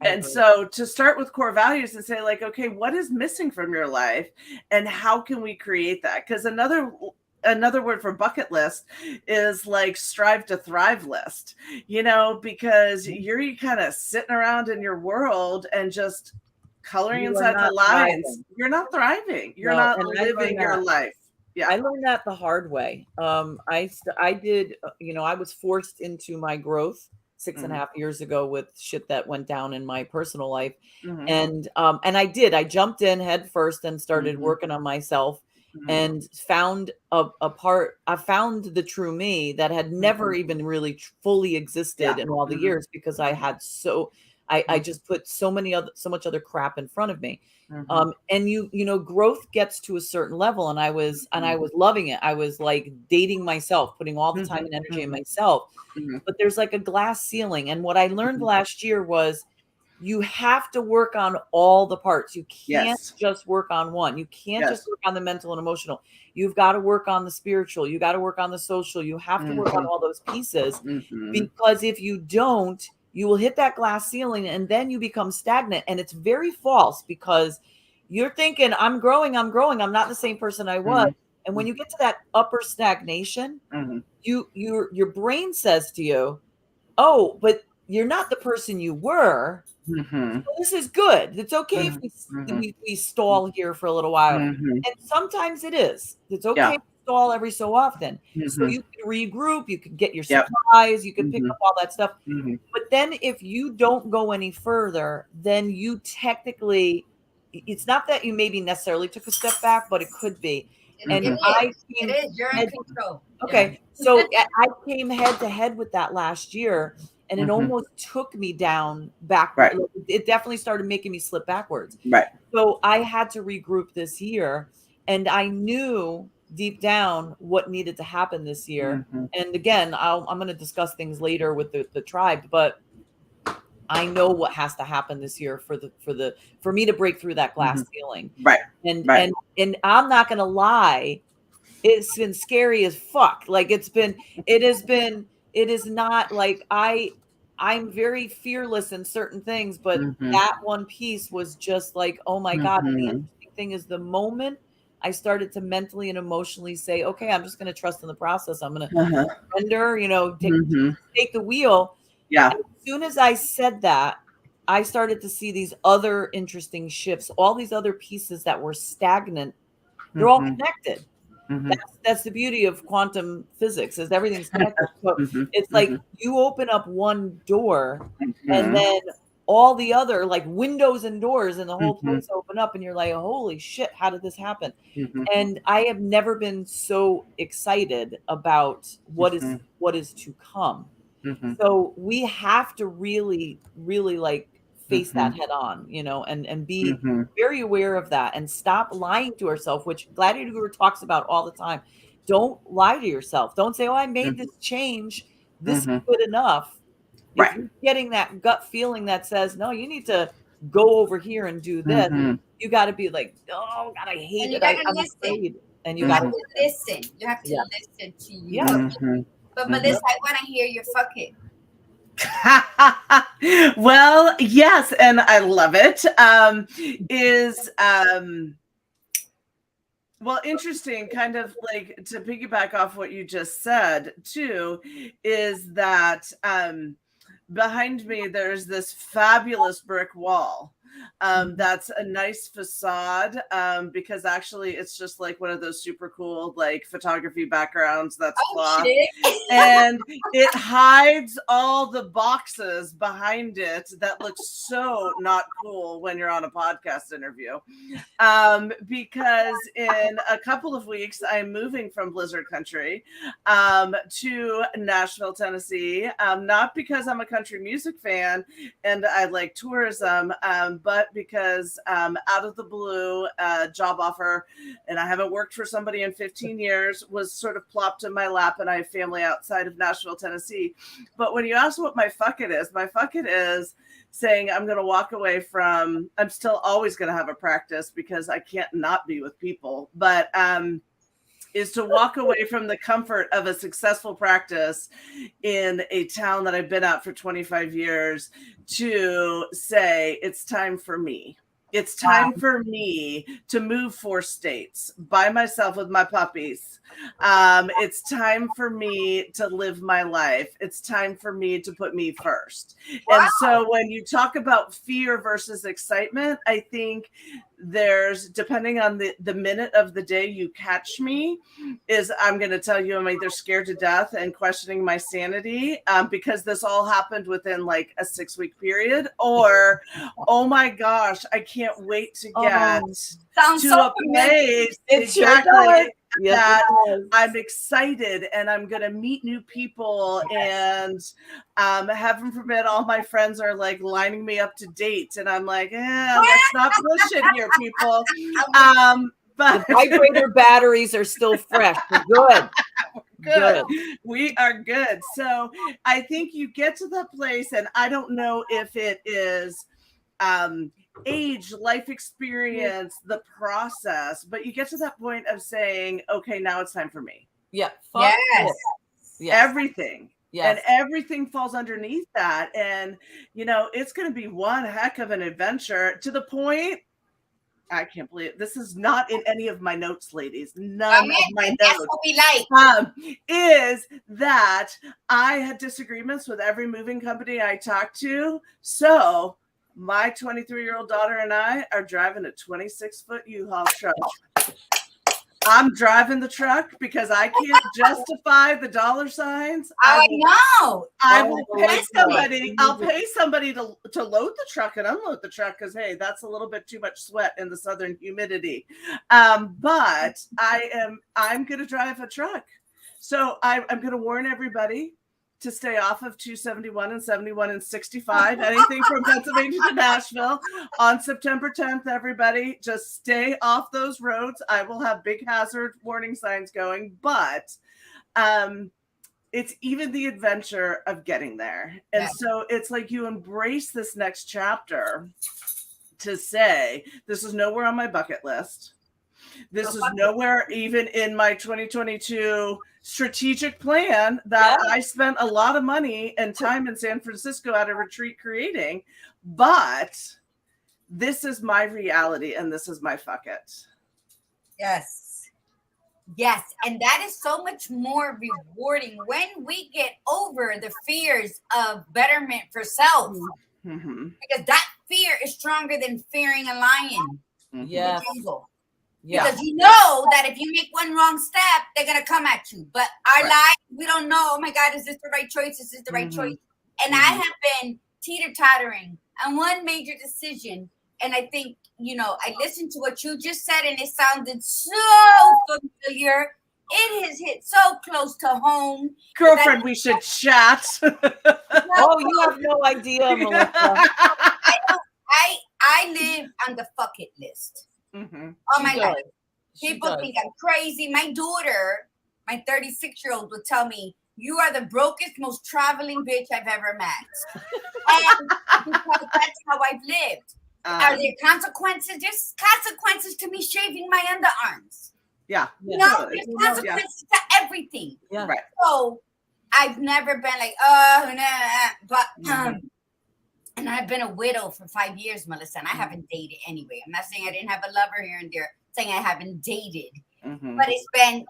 And so to start with core values and say like, okay, what is missing from your life and how can we create that? Because another word for bucket list is like strive to thrive list, you know, because you're kind of sitting around in your world and just coloring inside the lines. You're not thriving. You're not living your life. Yeah. I learned that the hard way. I did, you know, I was forced into my growth 6.5 years ago with shit that went down in my personal life. And I jumped in head first and started working on myself. And found I found the true me that had never even really fully existed in all the years because I had I just put so much other crap in front of me. And you know, growth gets to a certain level and I was loving it. I was like dating myself, putting all the time and energy in myself. But there's like a glass ceiling. And what I learned last year was you have to work on all the parts. You can't just work on one. You can't just work on the mental and emotional. You've got to work on the spiritual. You got to work on the social. You have to work on all those pieces because if you don't, you will hit that glass ceiling and then you become stagnant. And it's very false because you're thinking, I'm growing. I'm not the same person I was. And when you get to that upper stagnation, your brain says to you, oh, but you're not the person you were. So this is good. It's okay if we stall here for a little while. And sometimes it is. It's okay to stall every so often. So you can regroup, you can get your supplies, you can pick up all that stuff. But then if you don't go any further, then you technically, it's not that you maybe necessarily took a step back, but it could be. And it is. You're in control. Okay. So I came head to head with that last year. And it almost took me down backwards. Right. It definitely started making me slip backwards. Right. So I had to regroup this year. And I knew deep down what needed to happen this year. And again, I'm going to discuss things later with the tribe. But I know what has to happen this year for me to break through that glass ceiling. Right. And I'm not going to lie. It's been scary as fuck. Like it is not like I'm very fearless in certain things, but that one piece was just like, oh my God. And the interesting thing is the moment I started to mentally and emotionally say, okay, I'm just going to trust in the process. I'm going to surrender, you know, take the wheel. Yeah. And as soon as I said that, I started to see these other interesting shifts, all these other pieces that were stagnant. They're all connected. That's the beauty of quantum physics is everything's connected. So it's like you open up one door and then all the other like windows and doors and the whole place open up and you're like, holy shit, how did this happen? And I have never been so excited about what is to come. So we have to really, really like face that head on, and be very aware of that and stop lying to ourselves, which Gladiator Guru talks about all the time. Don't lie to yourself. Don't say, oh, I made this change. This is good enough. Right. If you're getting that gut feeling that says, no, you need to go over here and do this, you got to be like, oh, God, I hate it. I'm afraid. And you got to listen. You have to listen to you. Yeah. But Melissa, I want to hear your fuck it. Well, yes, and I love it. Well, interesting, kind of like to piggyback off what you just said too, is that behind me there's this fabulous brick wall. That's a nice facade, because actually it's just like one of those super cool like photography backgrounds that's cloth, and it hides all the boxes behind it that look so not cool when you're on a podcast interview, because in a couple of weeks I'm moving from Blizzard Country to Nashville, Tennessee, not because I'm a country music fan and I like tourism, but because out of the blue, job offer, and I haven't worked for somebody in 15 years, was sort of plopped in my lap, and I have family outside of Nashville, Tennessee. But when you ask what my fuck it is saying I'm going to walk away from, I'm still always going to have a practice because I can't not be with people, but is to walk away from the comfort of a successful practice in a town that I've been at for 25 years to say, it's time for me. It's time for me to move 4 states by myself with my puppies. It's time for me to live my life. It's time for me to put me first. And so when you talk about fear versus excitement, I think there's, depending on the minute of the day you catch me, is I'm going to tell you I'm either scared to death and questioning my sanity, because this all happened within like a 6-week period, or, oh my gosh, I can't wait to get to a place exactly that I'm excited and I'm going to meet new people, and heaven forbid all my friends are like lining me up to date, and I'm like, let's not push it here, people. But the vibrator batteries are still fresh. We're good. We are good. So I think you get to the place, and I don't know if it is age, life experience, the process, but you get to that point of saying, okay, now it's time for me. Yeah. Yes. Everything. Yes. And everything falls underneath that. And, it's going to be one heck of an adventure, to the point, I can't believe it. This is not in any of my notes, ladies. None of my notes. That's what we like. Is that I had disagreements with every moving company I talked to. So my 23-year-old daughter and I are driving a 26-foot U-Haul truck. I'm driving the truck because I can't justify the dollar signs. I know. I will pay somebody. I'll pay somebody to load the truck and unload the truck, because hey, that's a little bit too much sweat in the southern humidity. But I'm going to drive a truck. So I'm going to warn everybody to stay off of 271 and 71 and 65, anything from Pennsylvania to Nashville on September 10th. Everybody just stay off those roads. I will have big hazard warning signs going, but it's even the adventure of getting there. And so it's like you embrace this next chapter to say, this is nowhere on my bucket list. This is nowhere even in my 2022 strategic plan that I spent a lot of money and time in San Francisco at a retreat creating, but this is my reality and this is my fuck it. Yes. And that is so much more rewarding when we get over the fears of betterment for self. Because that fear is stronger than fearing a lion. Yeah. Because you know that if you make one wrong step, they're going to come at you. But our lives, we don't know, oh my God, is this the right choice? Is this the right choice? And I have been teeter-tottering on one major decision. And I think, I listened to what you just said and it sounded so familiar. It has hit so close to home. Girlfriend, we should chat. Oh, you have no idea, Melissa. I don't I live on the fuck it list all my life. People think I'm crazy. My daughter, my 36-year-old, would tell me, "You are the brokest, most traveling bitch I've ever met." And because that's how I've lived. Are there consequences? There's consequences to me shaving my underarms. Yeah. No, there's consequences to everything. Yeah. Right. So I've never been like, but and I've been a widow for 5 years, Melissa, and I haven't dated anyway. I'm not saying I didn't have a lover here and there, saying I haven't dated. But it's been,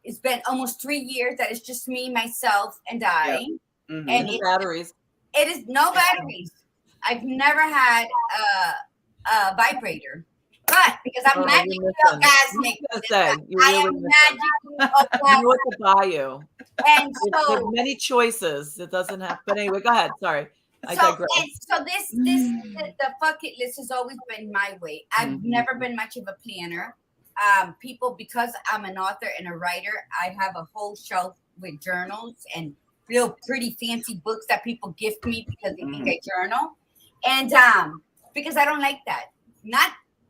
it's been almost 3 years that it's just me, myself, and I. And no batteries. It is no batteries. I've never had a vibrator. But because I'm magically orgasmic, I'm magically orgasmic. I know what to buy you. And There's so many choices. It doesn't have. But anyway, go ahead. Sorry, I so digress. the bucket list has always been my way. I've never been much of a planner. People, because I'm an author and a writer, I have a whole shelf with journals and real pretty fancy books that people gift me because they think I journal. And because I don't like that.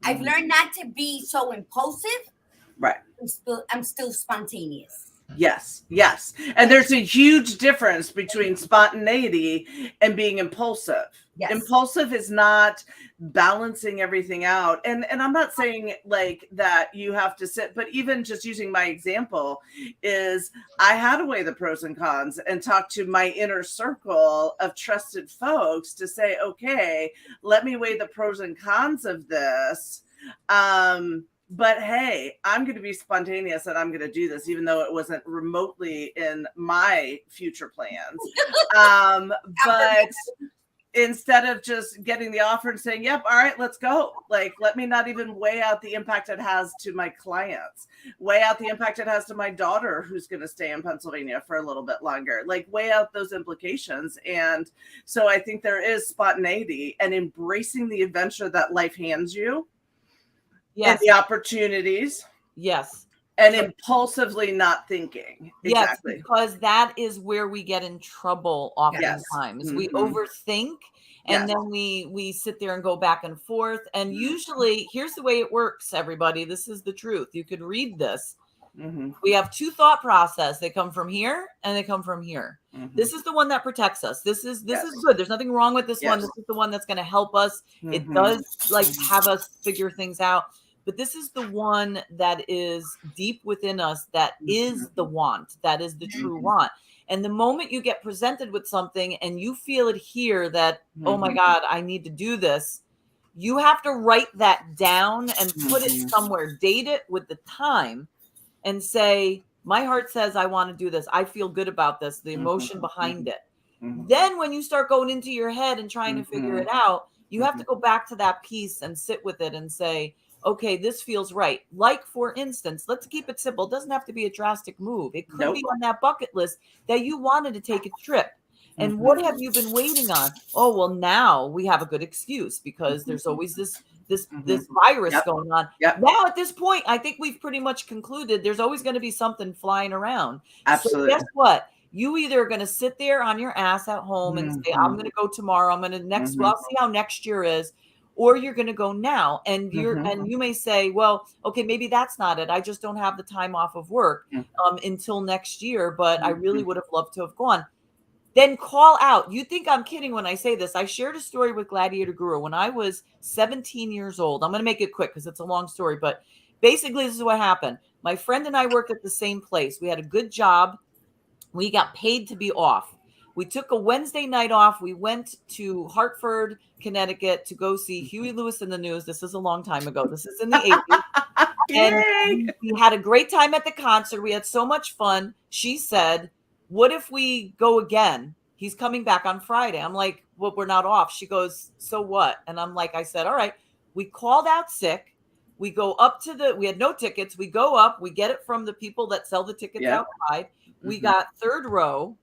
I've learned not to be so impulsive. Right. I'm still spontaneous. Yes. And there's a huge difference between spontaneity and being impulsive. Yes. Impulsive is not balancing everything out. And I'm not saying like that you have to sit, but even just using my example is I had to weigh the pros and cons and talk to my inner circle of trusted folks to say, okay, let me weigh the pros and cons of this. But hey, I'm going to be spontaneous and I'm going to do this, even though it wasn't remotely in my future plans. But instead of just getting the offer and saying, yep, all right, let's go. Like, let me not even weigh out the impact it has to my clients, weigh out the impact it has to my daughter who's going to stay in Pennsylvania for a little bit longer, like weigh out those implications. And so I think there is spontaneity and embracing the adventure that life hands you. Yes. And the opportunities. Yes. And impulsively not thinking. Exactly. Yes, because that is where we get in trouble oftentimes. Yes. We overthink and then we sit there and go back and forth. And usually, here's the way it works, everybody. This is the truth. You could read this. We have two thought process. They come from here and they come from here. This is the one that protects us. This is good. There's nothing wrong with this one. This is the one that's going to help us. It does like have us figure things out. But this is the one that is deep within us. That is the want. That is the true want. And the moment you get presented with something and you feel it here that, oh my God, I need to do this. You have to write that down and put it somewhere, date it with the time and say, my heart says I want to do this. I feel good about this, the emotion behind it. Then when you start going into your head and trying to figure it out, you have to go back to that piece and sit with it and say, okay, this feels right. Like, for instance, let's keep it simple. It doesn't have to be a drastic move. It could be on that bucket list that you wanted to take a trip. And what have you been waiting on? Oh, well, now we have a good excuse because there's always this virus going on. Now, at this point, I think we've pretty much concluded there's always going to be something flying around. Absolutely. So guess what? You either are going to sit there on your ass at home and say, I'm going to go tomorrow. I'm going to I'll see how next year is. Or you're going to go now, and you may say, well, okay, maybe that's not it. I just don't have the time off of work until next year, but I really would have loved to have gone. Then call out. You think I'm kidding when I say this. I shared a story with Gladiator Guru when I was 17 years old. I'm going to make it quick because it's a long story, but basically this is what happened. My friend and I worked at the same place. We had a good job. We got paid to be off. We took a Wednesday night off. We went to Hartford, Connecticut to go see Huey Lewis in the News. This is a long time ago. This is in the 80s. And we had a great time at the concert. We had so much fun. She said, what if we go again? He's coming back on Friday. I'm like, well, we're not off. She goes, so what? And I'm like, I said, all right. We called out sick. We go up to we had no tickets. We go up. We get it from the people that sell the tickets outside. We got third row.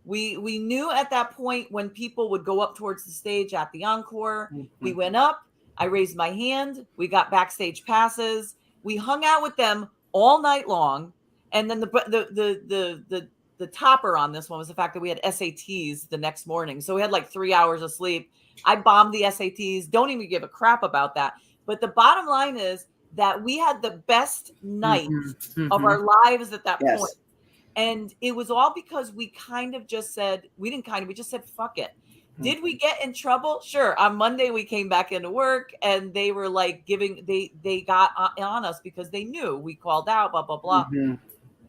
We knew at that point when people would go up towards the stage at the encore. We went up. I raised my hand. We got backstage passes. We hung out with them all night long. And then the topper on this one was the fact that we had SATs the next morning. So we had like 3 hours of sleep. I bombed the SATs. Don't even give a crap about that. But the bottom line is that we had the best night of our lives at that point. And it was all because we kind of just said, we just said, fuck it. Did we get in trouble? Sure. On Monday, we came back into work and they were like they got on us because they knew we called out, blah, blah, blah.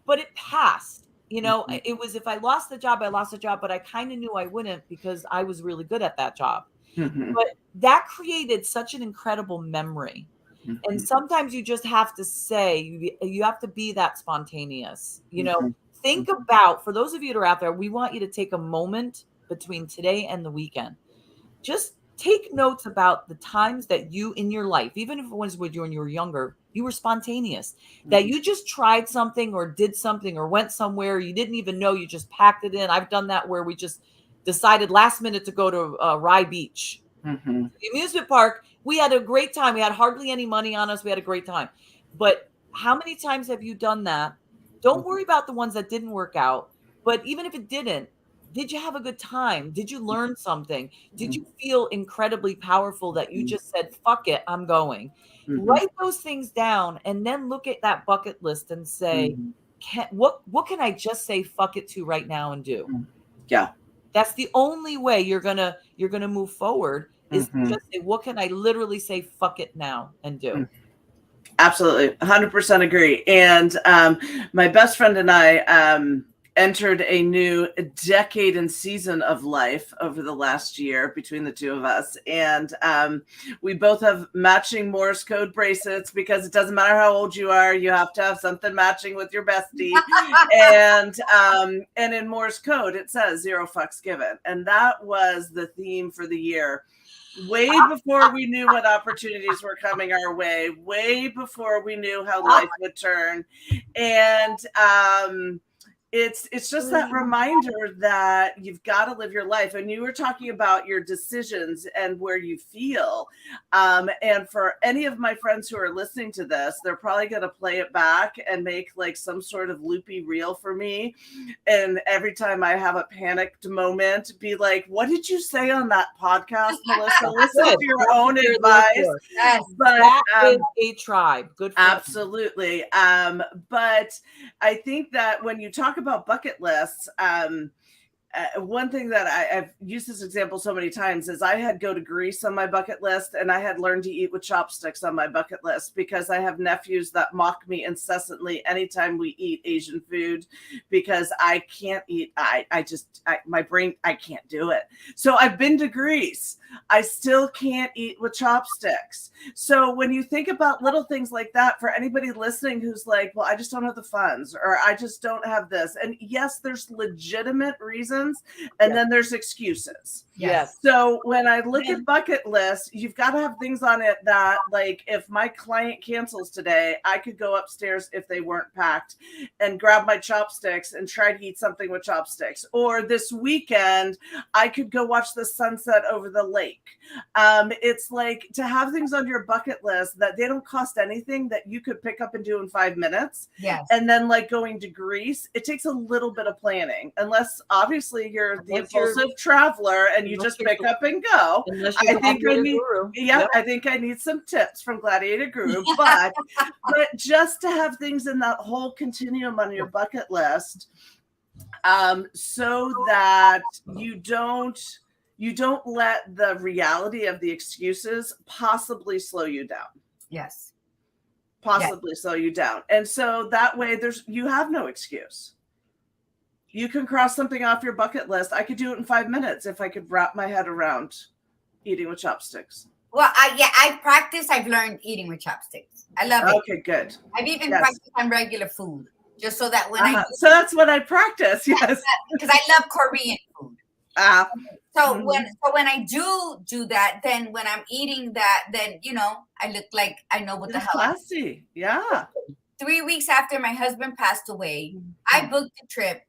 But it passed. You know, it was, if I lost the job, I lost the job, but I kind of knew I wouldn't because I was really good at that job. But that created such an incredible memory. And sometimes you just have to say, you have to be that spontaneous, you know, think about, for those of you that are out there, we want you to take a moment between today and the weekend. Just take notes about the times that you in your life, even if it was when you were younger, you were spontaneous, that you just tried something or did something or went somewhere you didn't even know, you just packed it in. I've done that where we just decided last minute to go to Rye Beach, the amusement park. We had a great time. We had hardly any money on us. We had a great time. But how many times have you done that? Don't worry about the ones that didn't work out. But even if it didn't, did you have a good time? Did you learn something? Did you feel incredibly powerful that you just said, fuck it, I'm going? Write those things down and then look at that bucket list and say, what can I just say fuck it to right now and do? Yeah. That's the only way you're gonna move forward, is to just say, what can I literally say fuck it now and do? Absolutely. 100% agree. And my best friend and I entered a new decade and season of life over the last year between the two of us. And we both have matching Morse code bracelets because it doesn't matter how old you are, you have to have something matching with your bestie. And in Morse code, it says 0 fucks given. And that was the theme for the year. Way before we knew what opportunities were coming our way before we knew how life would turn. And it's just that reminder that you've got to live your life. And you were talking about your decisions and where you feel. And for any of my friends who are listening to this, they're probably going to play it back and make like some sort of loopy reel for me. And every time I have a panicked moment, be like, what did you say on that podcast, Melissa? Listen to your own advice. Yes, but that is a tribe. Good for absolutely. But I think that when you talk about bucket lists, one thing that I've used this example so many times is I had go to Greece on my bucket list, and I had learned to eat with chopsticks on my bucket list because I have nephews that mock me incessantly anytime we eat Asian food because I can't eat. My brain, I can't do it. So I've been to Greece. I still can't eat with chopsticks. So when you think about little things like that, for anybody listening who's like, well, I just don't have the funds, or I just don't have this. And yes, there's legitimate reasons. And then there's excuses. Yes. So when I look at bucket lists, you've got to have things on it that, like, if my client cancels today, I could go upstairs if they weren't packed and grab my chopsticks and try to eat something with chopsticks. Or this weekend, I could go watch the sunset over the lake. It's like to have things on your bucket list that they don't cost anything, that you could pick up and do in 5 minutes. Yes. And then like going to Greece, it takes a little bit of planning, unless obviously you're the impulsive traveler and you just pick up and go. I think I need some tips from Gladiator Guru, but just to have things in that whole continuum on your bucket list, so that you don't let the reality of the excuses possibly slow you down. Yes. Possibly slow you down. And so that way you have no excuse. You can cross something off your bucket list. I could do it in 5 minutes if I could wrap my head around eating with chopsticks. Well, I've learned eating with chopsticks. I love it. Okay, good. I've even practiced on regular food, just so that when so that's what I practice. Yes. Because I love Korean food. So when I do that, then when I'm eating that, then, I look like I know what the hell. Classy. Yeah. 3 weeks after my husband passed away, I booked a trip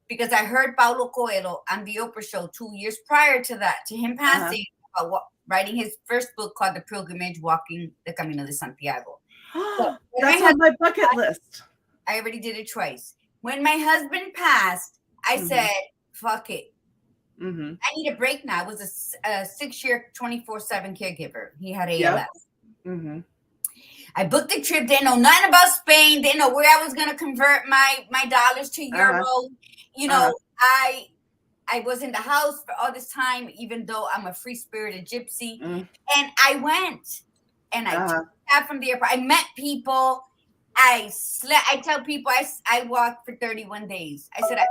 because I heard Paulo Coelho on the Oprah show 2 years prior to that, to him passing, about writing his first book called The Pilgrimage, Walking the Camino de Santiago. So that's on my bucket list. I already did it twice. When my husband passed, I said, fuck it. Mm-hmm. I need a break now. I was a 6-year, 24/7 caregiver. He had ALS. Yep. Mm-hmm. I booked the trip. Didn't know nothing about Spain. Didn't know where I was going to convert my dollars to euro. You know, I was in the house for all this time, even though I'm a free-spirited gypsy. And I went, and I took a cab from the airport. I met people. I slept. I tell people I walked for 31 days. I said I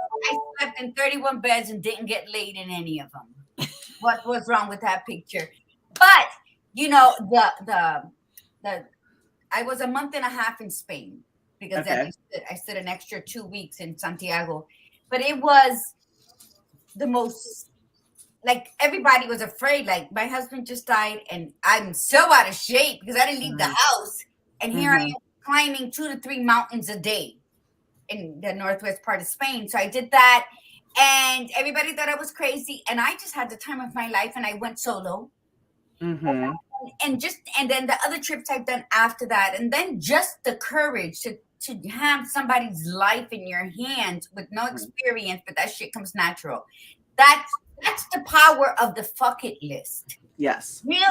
slept in 31 beds and didn't get laid in any of them. What was wrong with that picture? But you know, I was a month and a half in Spain because then I stood an extra 2 weeks in Santiago. But it was the most, like, everybody was afraid. Like, my husband just died and I'm so out of shape because I didn't leave the house. And here I am climbing 2 to 3 mountains a day in the northwest part of Spain. So I did that and everybody thought I was crazy. And I just had the time of my life and I went solo. Mm-hmm. And then the other trips I've done after that. And then just the courage to have somebody's life in your hands with no experience, but that shit comes natural. That's the power of the fuck it list. Yes. We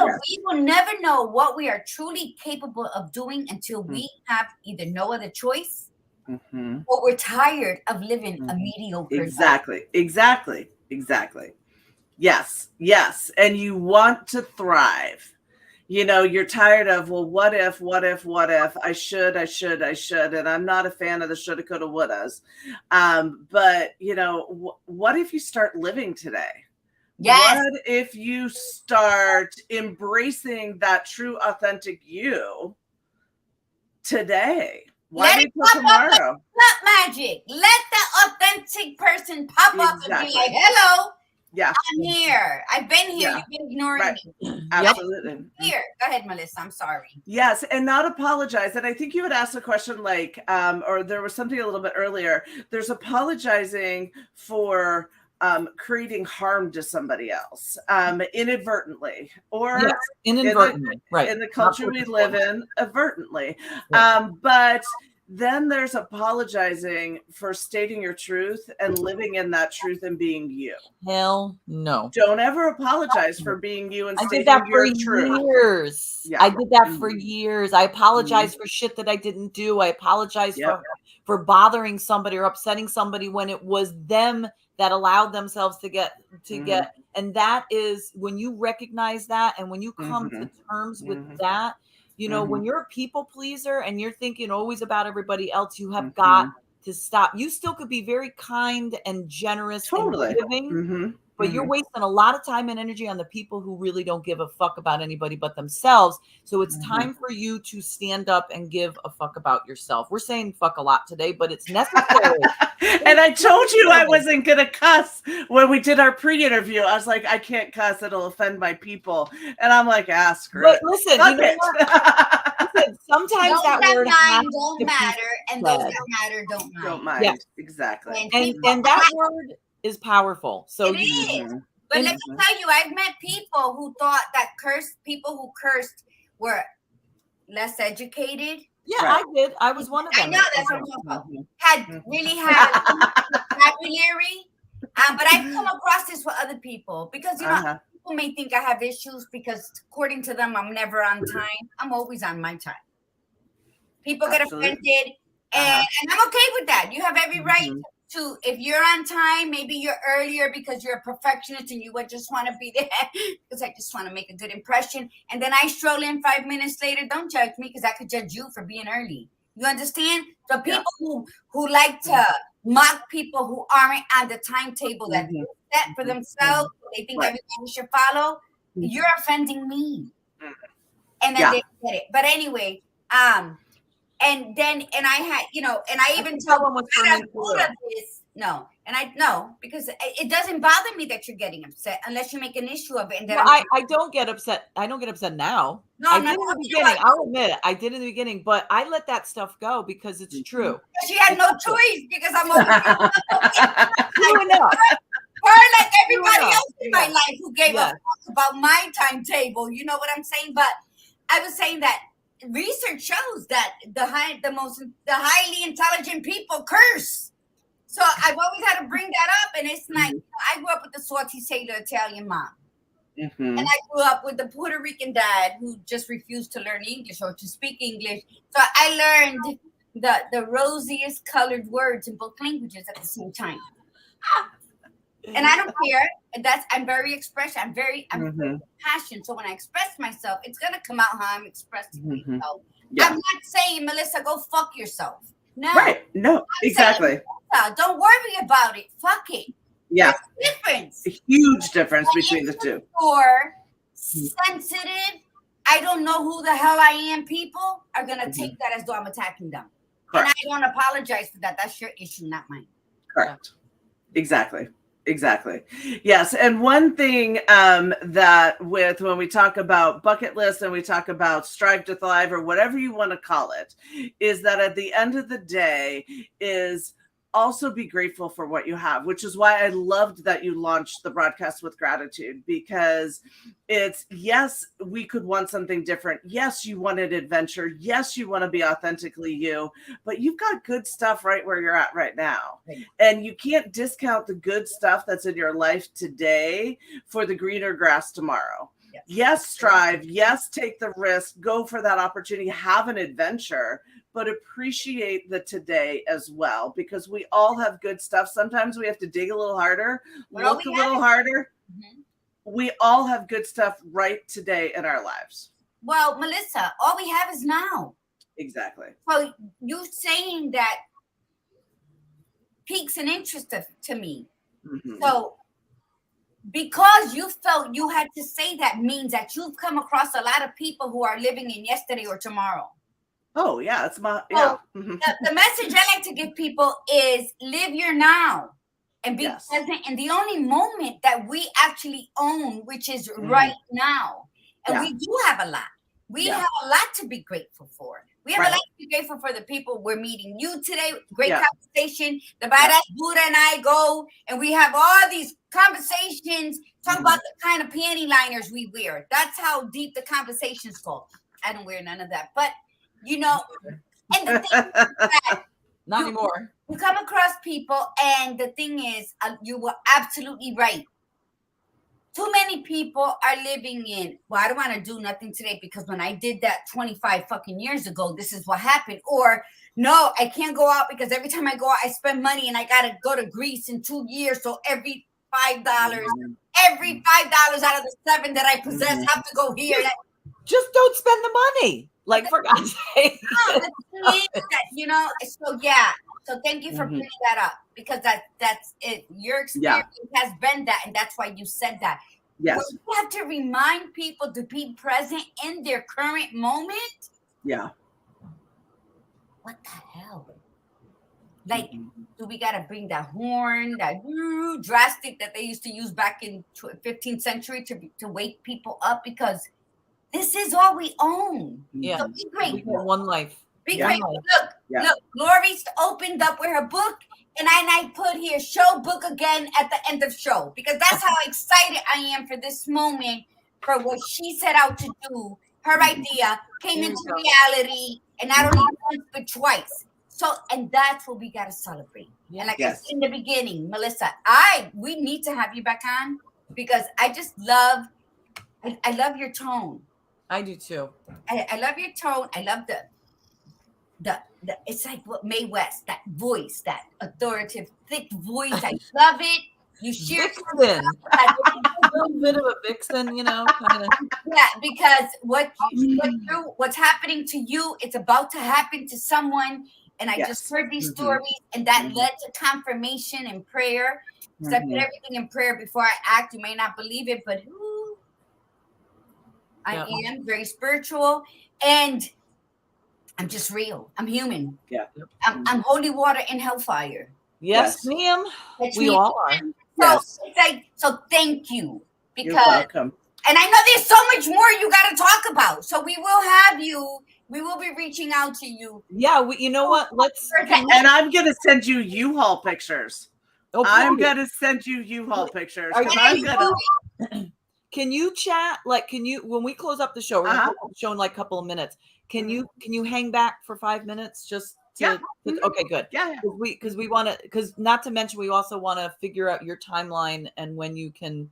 will never know what we are truly capable of doing until we have either no other choice or we're tired of living a mediocre life. Exactly. Yes. And you want to thrive. You know, you're tired of, well, what if, I should, and I'm not a fan of the shoulda, coulda, wouldas. But, you know, what if you start living today? Yes. What if you start embracing that true, authentic you today? Why wait till tomorrow? Not magic. Let the authentic person pop up and be like, hello. Yeah. I'm here. I've been here. Yeah. You've been ignoring me. Absolutely. Here. Go ahead, Melissa. I'm sorry. Yes. And not apologize. And I think you had asked a question like, or there was something a little bit earlier. There's apologizing for creating harm to somebody else inadvertently or inadvertently, right? In the culture we live in, advertently. But then there's apologizing for stating your truth and living in that truth and being you. Hell no. Don't ever apologize for being you and stating your truth. Years. Yeah. I did that for years. I apologize for shit that I didn't do. I apologize for bothering somebody or upsetting somebody when it was them that allowed themselves to get and that is when you recognize that and when you come to terms with that. You know, when you're a people pleaser and you're thinking always about everybody else, you have got to stop. You still could be very kind and generous and giving, but you're wasting a lot of time and energy on the people who really don't give a fuck about anybody but themselves. So it's time for you to stand up and give a fuck about yourself. We're saying fuck a lot today, but it's necessary. And I told you I wasn't going to cuss when we did our pre-interview. I was like, I can't cuss. It'll offend my people. And I'm like, screw it. But listen, you know what? Listen, sometimes that word don't matter, and those that matter don't mind. Don't mind. Yes. Exactly. And that word is powerful. So it is. But let me tell you, I've met people who thought that people who cursed were less educated. Yeah, I did. I was one of them. I know that's what I'm talking about. Really had vocabulary. But I've come across this with other people because, you know, people may think I have issues because according to them, I'm never on time. I'm always on my time. People get offended and I'm okay with that. You have every right to, if you're on time, maybe you're earlier because you're a perfectionist and you would just want to be there because I just want to make a good impression. And then I stroll in 5 minutes later. Don't judge me because I could judge you for being early. You understand? The people who like to mock people who aren't on the timetable that they set for themselves, they think everybody should follow. You're offending me. And then they get it. But anyway, and I had, you know, and I even told them because it doesn't bother me that you're getting upset unless you make an issue of it. And then I don't get upset. I don't get upset now. No, I did in the beginning. I'll admit it. I did in the beginning, but I let that stuff go because it's true. She had no choice because I'm over True enough. Her like everybody else in my life who gave a fuck about my timetable. You know what I'm saying? But I was saying that research shows that the highly intelligent people curse. So I've always had to bring that up, and it's like I grew up with the salty sailor Italian mom, and I grew up with the Puerto Rican dad who just refused to learn English or to speak English. So I learned the rosiest colored words in both languages at the same time. And I don't care. I'm very expressive. I'm very passionate. So when I express myself, it's gonna come out how I'm expressing myself. Yeah. I'm not saying, Melissa, go fuck yourself. No. Right. No, exactly. Saying, don't worry about it. Fuck it. Yeah. There's a difference. A huge difference between the two. Or sensitive, I don't know who the hell I am, people are gonna take that as though I'm attacking them. Correct. And I don't apologize for that. That's your issue, not mine. Correct. Exactly. Yes. And one thing that when we talk about bucket lists and we talk about strive to thrive or whatever you want to call it, is that at the end of the day is also be grateful for what you have, which is why I loved that you launched the broadcast with gratitude, because it's, yes, we could want something different. Yes, you wanted adventure. Yes, you want to be authentically you, but you've got good stuff right where you're at right now. And you can't discount the good stuff that's in your life today for the greener grass tomorrow. Yes, strive. Yes, take the risk. Go for that opportunity. Have an adventure, but appreciate the today as well, because we all have good stuff. Sometimes we have to dig a little harder, look a little harder. We all have good stuff right today in our lives. Well, Melissa, all we have is now. Exactly. So you saying that piques an interest to me. So because you felt you had to say that means that you've come across a lot of people who are living in yesterday or tomorrow. Oh, yeah. That's my, so the message I like to give people is live your now and be present in the only moment that we actually own, which is right now. And we do have a lot. We have a lot to be grateful for. We have a lot to be grateful for the people we're meeting. You today, great conversation. The badass Buddha and I go and we have all these conversations, talk about the kind of panty liners we wear. That's how deep the conversations go. I don't wear none of that. But, you know, and the thing is that not anymore. You come across people, and the thing is, you were absolutely right. Too many people are living in, well, I don't want to do nothing today because when I did that 25 fucking years ago, this is what happened. Or, no, I can't go out because every time I go out, I spend money and I got to go to Greece in 2 years. So every $5 out of the 7 that I possess have to go here. Just don't spend the money. Like, for God's sake. You know, so yeah. So thank you for bringing that up, because that's it. Your experience has been that, and that's why you said that. Yes. Well, you have to remind people to be present in their current moment. Yeah. What the hell? Like, do we got to bring that horn, that drastic that they used to use back in 15th century to wake people up? Because this is all we own. Yeah. So be grateful. One life. Be grateful. Look, Lori's opened up with her book, and I put here, show book again at the end of show, because that's how excited I am for this moment, for what she set out to do. Her idea came into reality, and not only once, but twice. So, and that's what we got to celebrate. And like I said in the beginning, Melissa, we need to have you back on, because I just love, I love your tone. I do too. I love your tone. I love the it's like what Mae West, that voice, that authoritative, thick voice. I love it. You share vixen. A little bit of a vixen, you know, kind of. Yeah, because what's happening to you, it's about to happen to someone. And I just heard these stories, and that led to confirmation and prayer. So I put everything in prayer before I act. You may not believe it, but I am very spiritual, and I'm just real. I'm human. Yeah. I'm holy water in hellfire. Yes, ma'am. We all are. So it's like, so thank you. Because you're welcome. And I know there's so much more you got to talk about. So we will have you. We will be reaching out to you. Yeah, you know what? And I'm gonna send you U-Haul pictures. I'm gonna send you U-Haul pictures. Can you chat? Like, when we close up the show, we're gonna show in like a couple of minutes. Can you hang back for 5 minutes? Just Okay, good. Yeah. Because we want to, because not to mention, we also want to figure out your timeline and when you can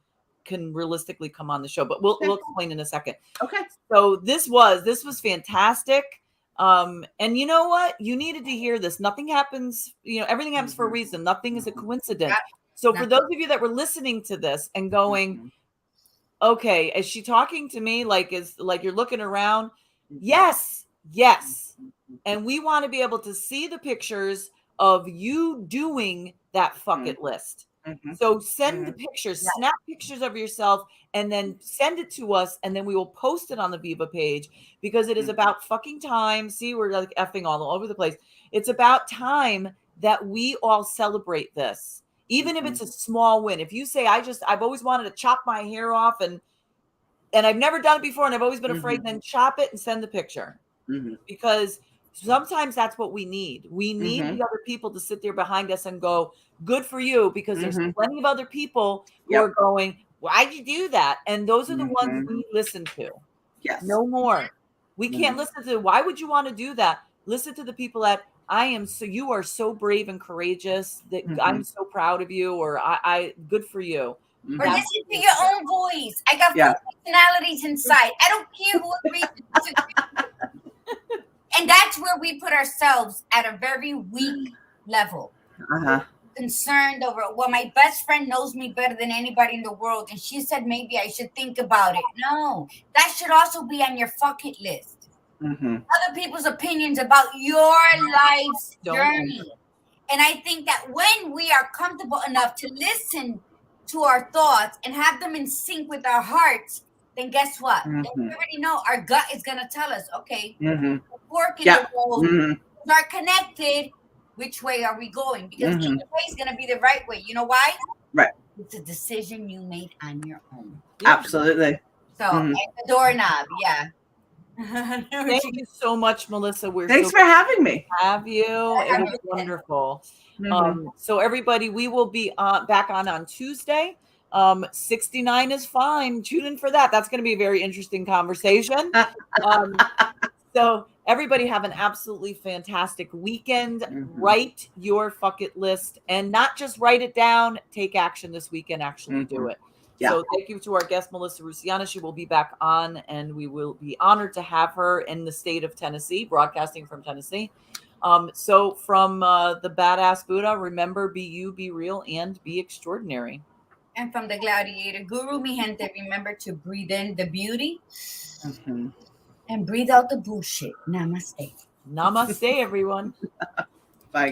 realistically come on the show, but we'll explain in a second. Okay. So this was fantastic. And you know what? You needed to hear this. Nothing happens, everything happens for a reason. Nothing is a coincidence. So for those of you that were listening to this and going, okay, is she talking to me? Like you're looking around? Yes. And we want to be able to see the pictures of you doing that fuck it list. So send the pictures, snap pictures of yourself, and then send it to us, and then we will post it on the Viva page, because it is about fucking time. See, we're like effing all over the place. It's about time that we all celebrate this, even if it's a small win. If you say, I've always wanted to chop my hair off, and I've never done it before, and I've always been afraid, then chop it and send the picture, because sometimes that's what we need. We need the other people to sit there behind us and go, good for you, because there's plenty of other people who are going, why'd you do that? And those are the ones we listen to. Yes. No more. We can't listen to, why would you want to do that? Listen to the people that you are so brave and courageous, that I'm so proud of you, or I good for you. Or listen to your own voice. I got four personalities inside. I don't care who agrees to disagree. And that's where we put ourselves at a very weak level. Concerned over, well, my best friend knows me better than anybody in the world, and she said maybe I should think about it. No, that should also be on your fuck it list. Other people's opinions about your life's journey. And I think that when we are comfortable enough to listen to our thoughts and have them in sync with our hearts, then guess what? Then we already know our gut is going to tell us, okay, the fork in the road are connected. Which way are we going? Because either way is going to be the right way. You know why? Right. It's a decision you made on your own. Absolutely. So, like the doorknob, Thank you so much, Melissa. Thanks for having me. Have you? It was wonderful. So everybody, we will be back on Tuesday. 69 is fine. Tune in for that. That's going to be a very interesting conversation. So everybody have an absolutely fantastic weekend. Write your fuck it list, and not just write it down. Take action this weekend. Actually do it. So thank you to our guest, Melissa Russiano. She will be back on, and we will be honored to have her in the state of Tennessee, broadcasting from Tennessee. So from the Badass Buddha, remember, be you, be real, and be extraordinary. And from the Gladiator Guru, mi gente, remember to breathe in the beauty and breathe out the bullshit. Namaste. Namaste, everyone. Bye.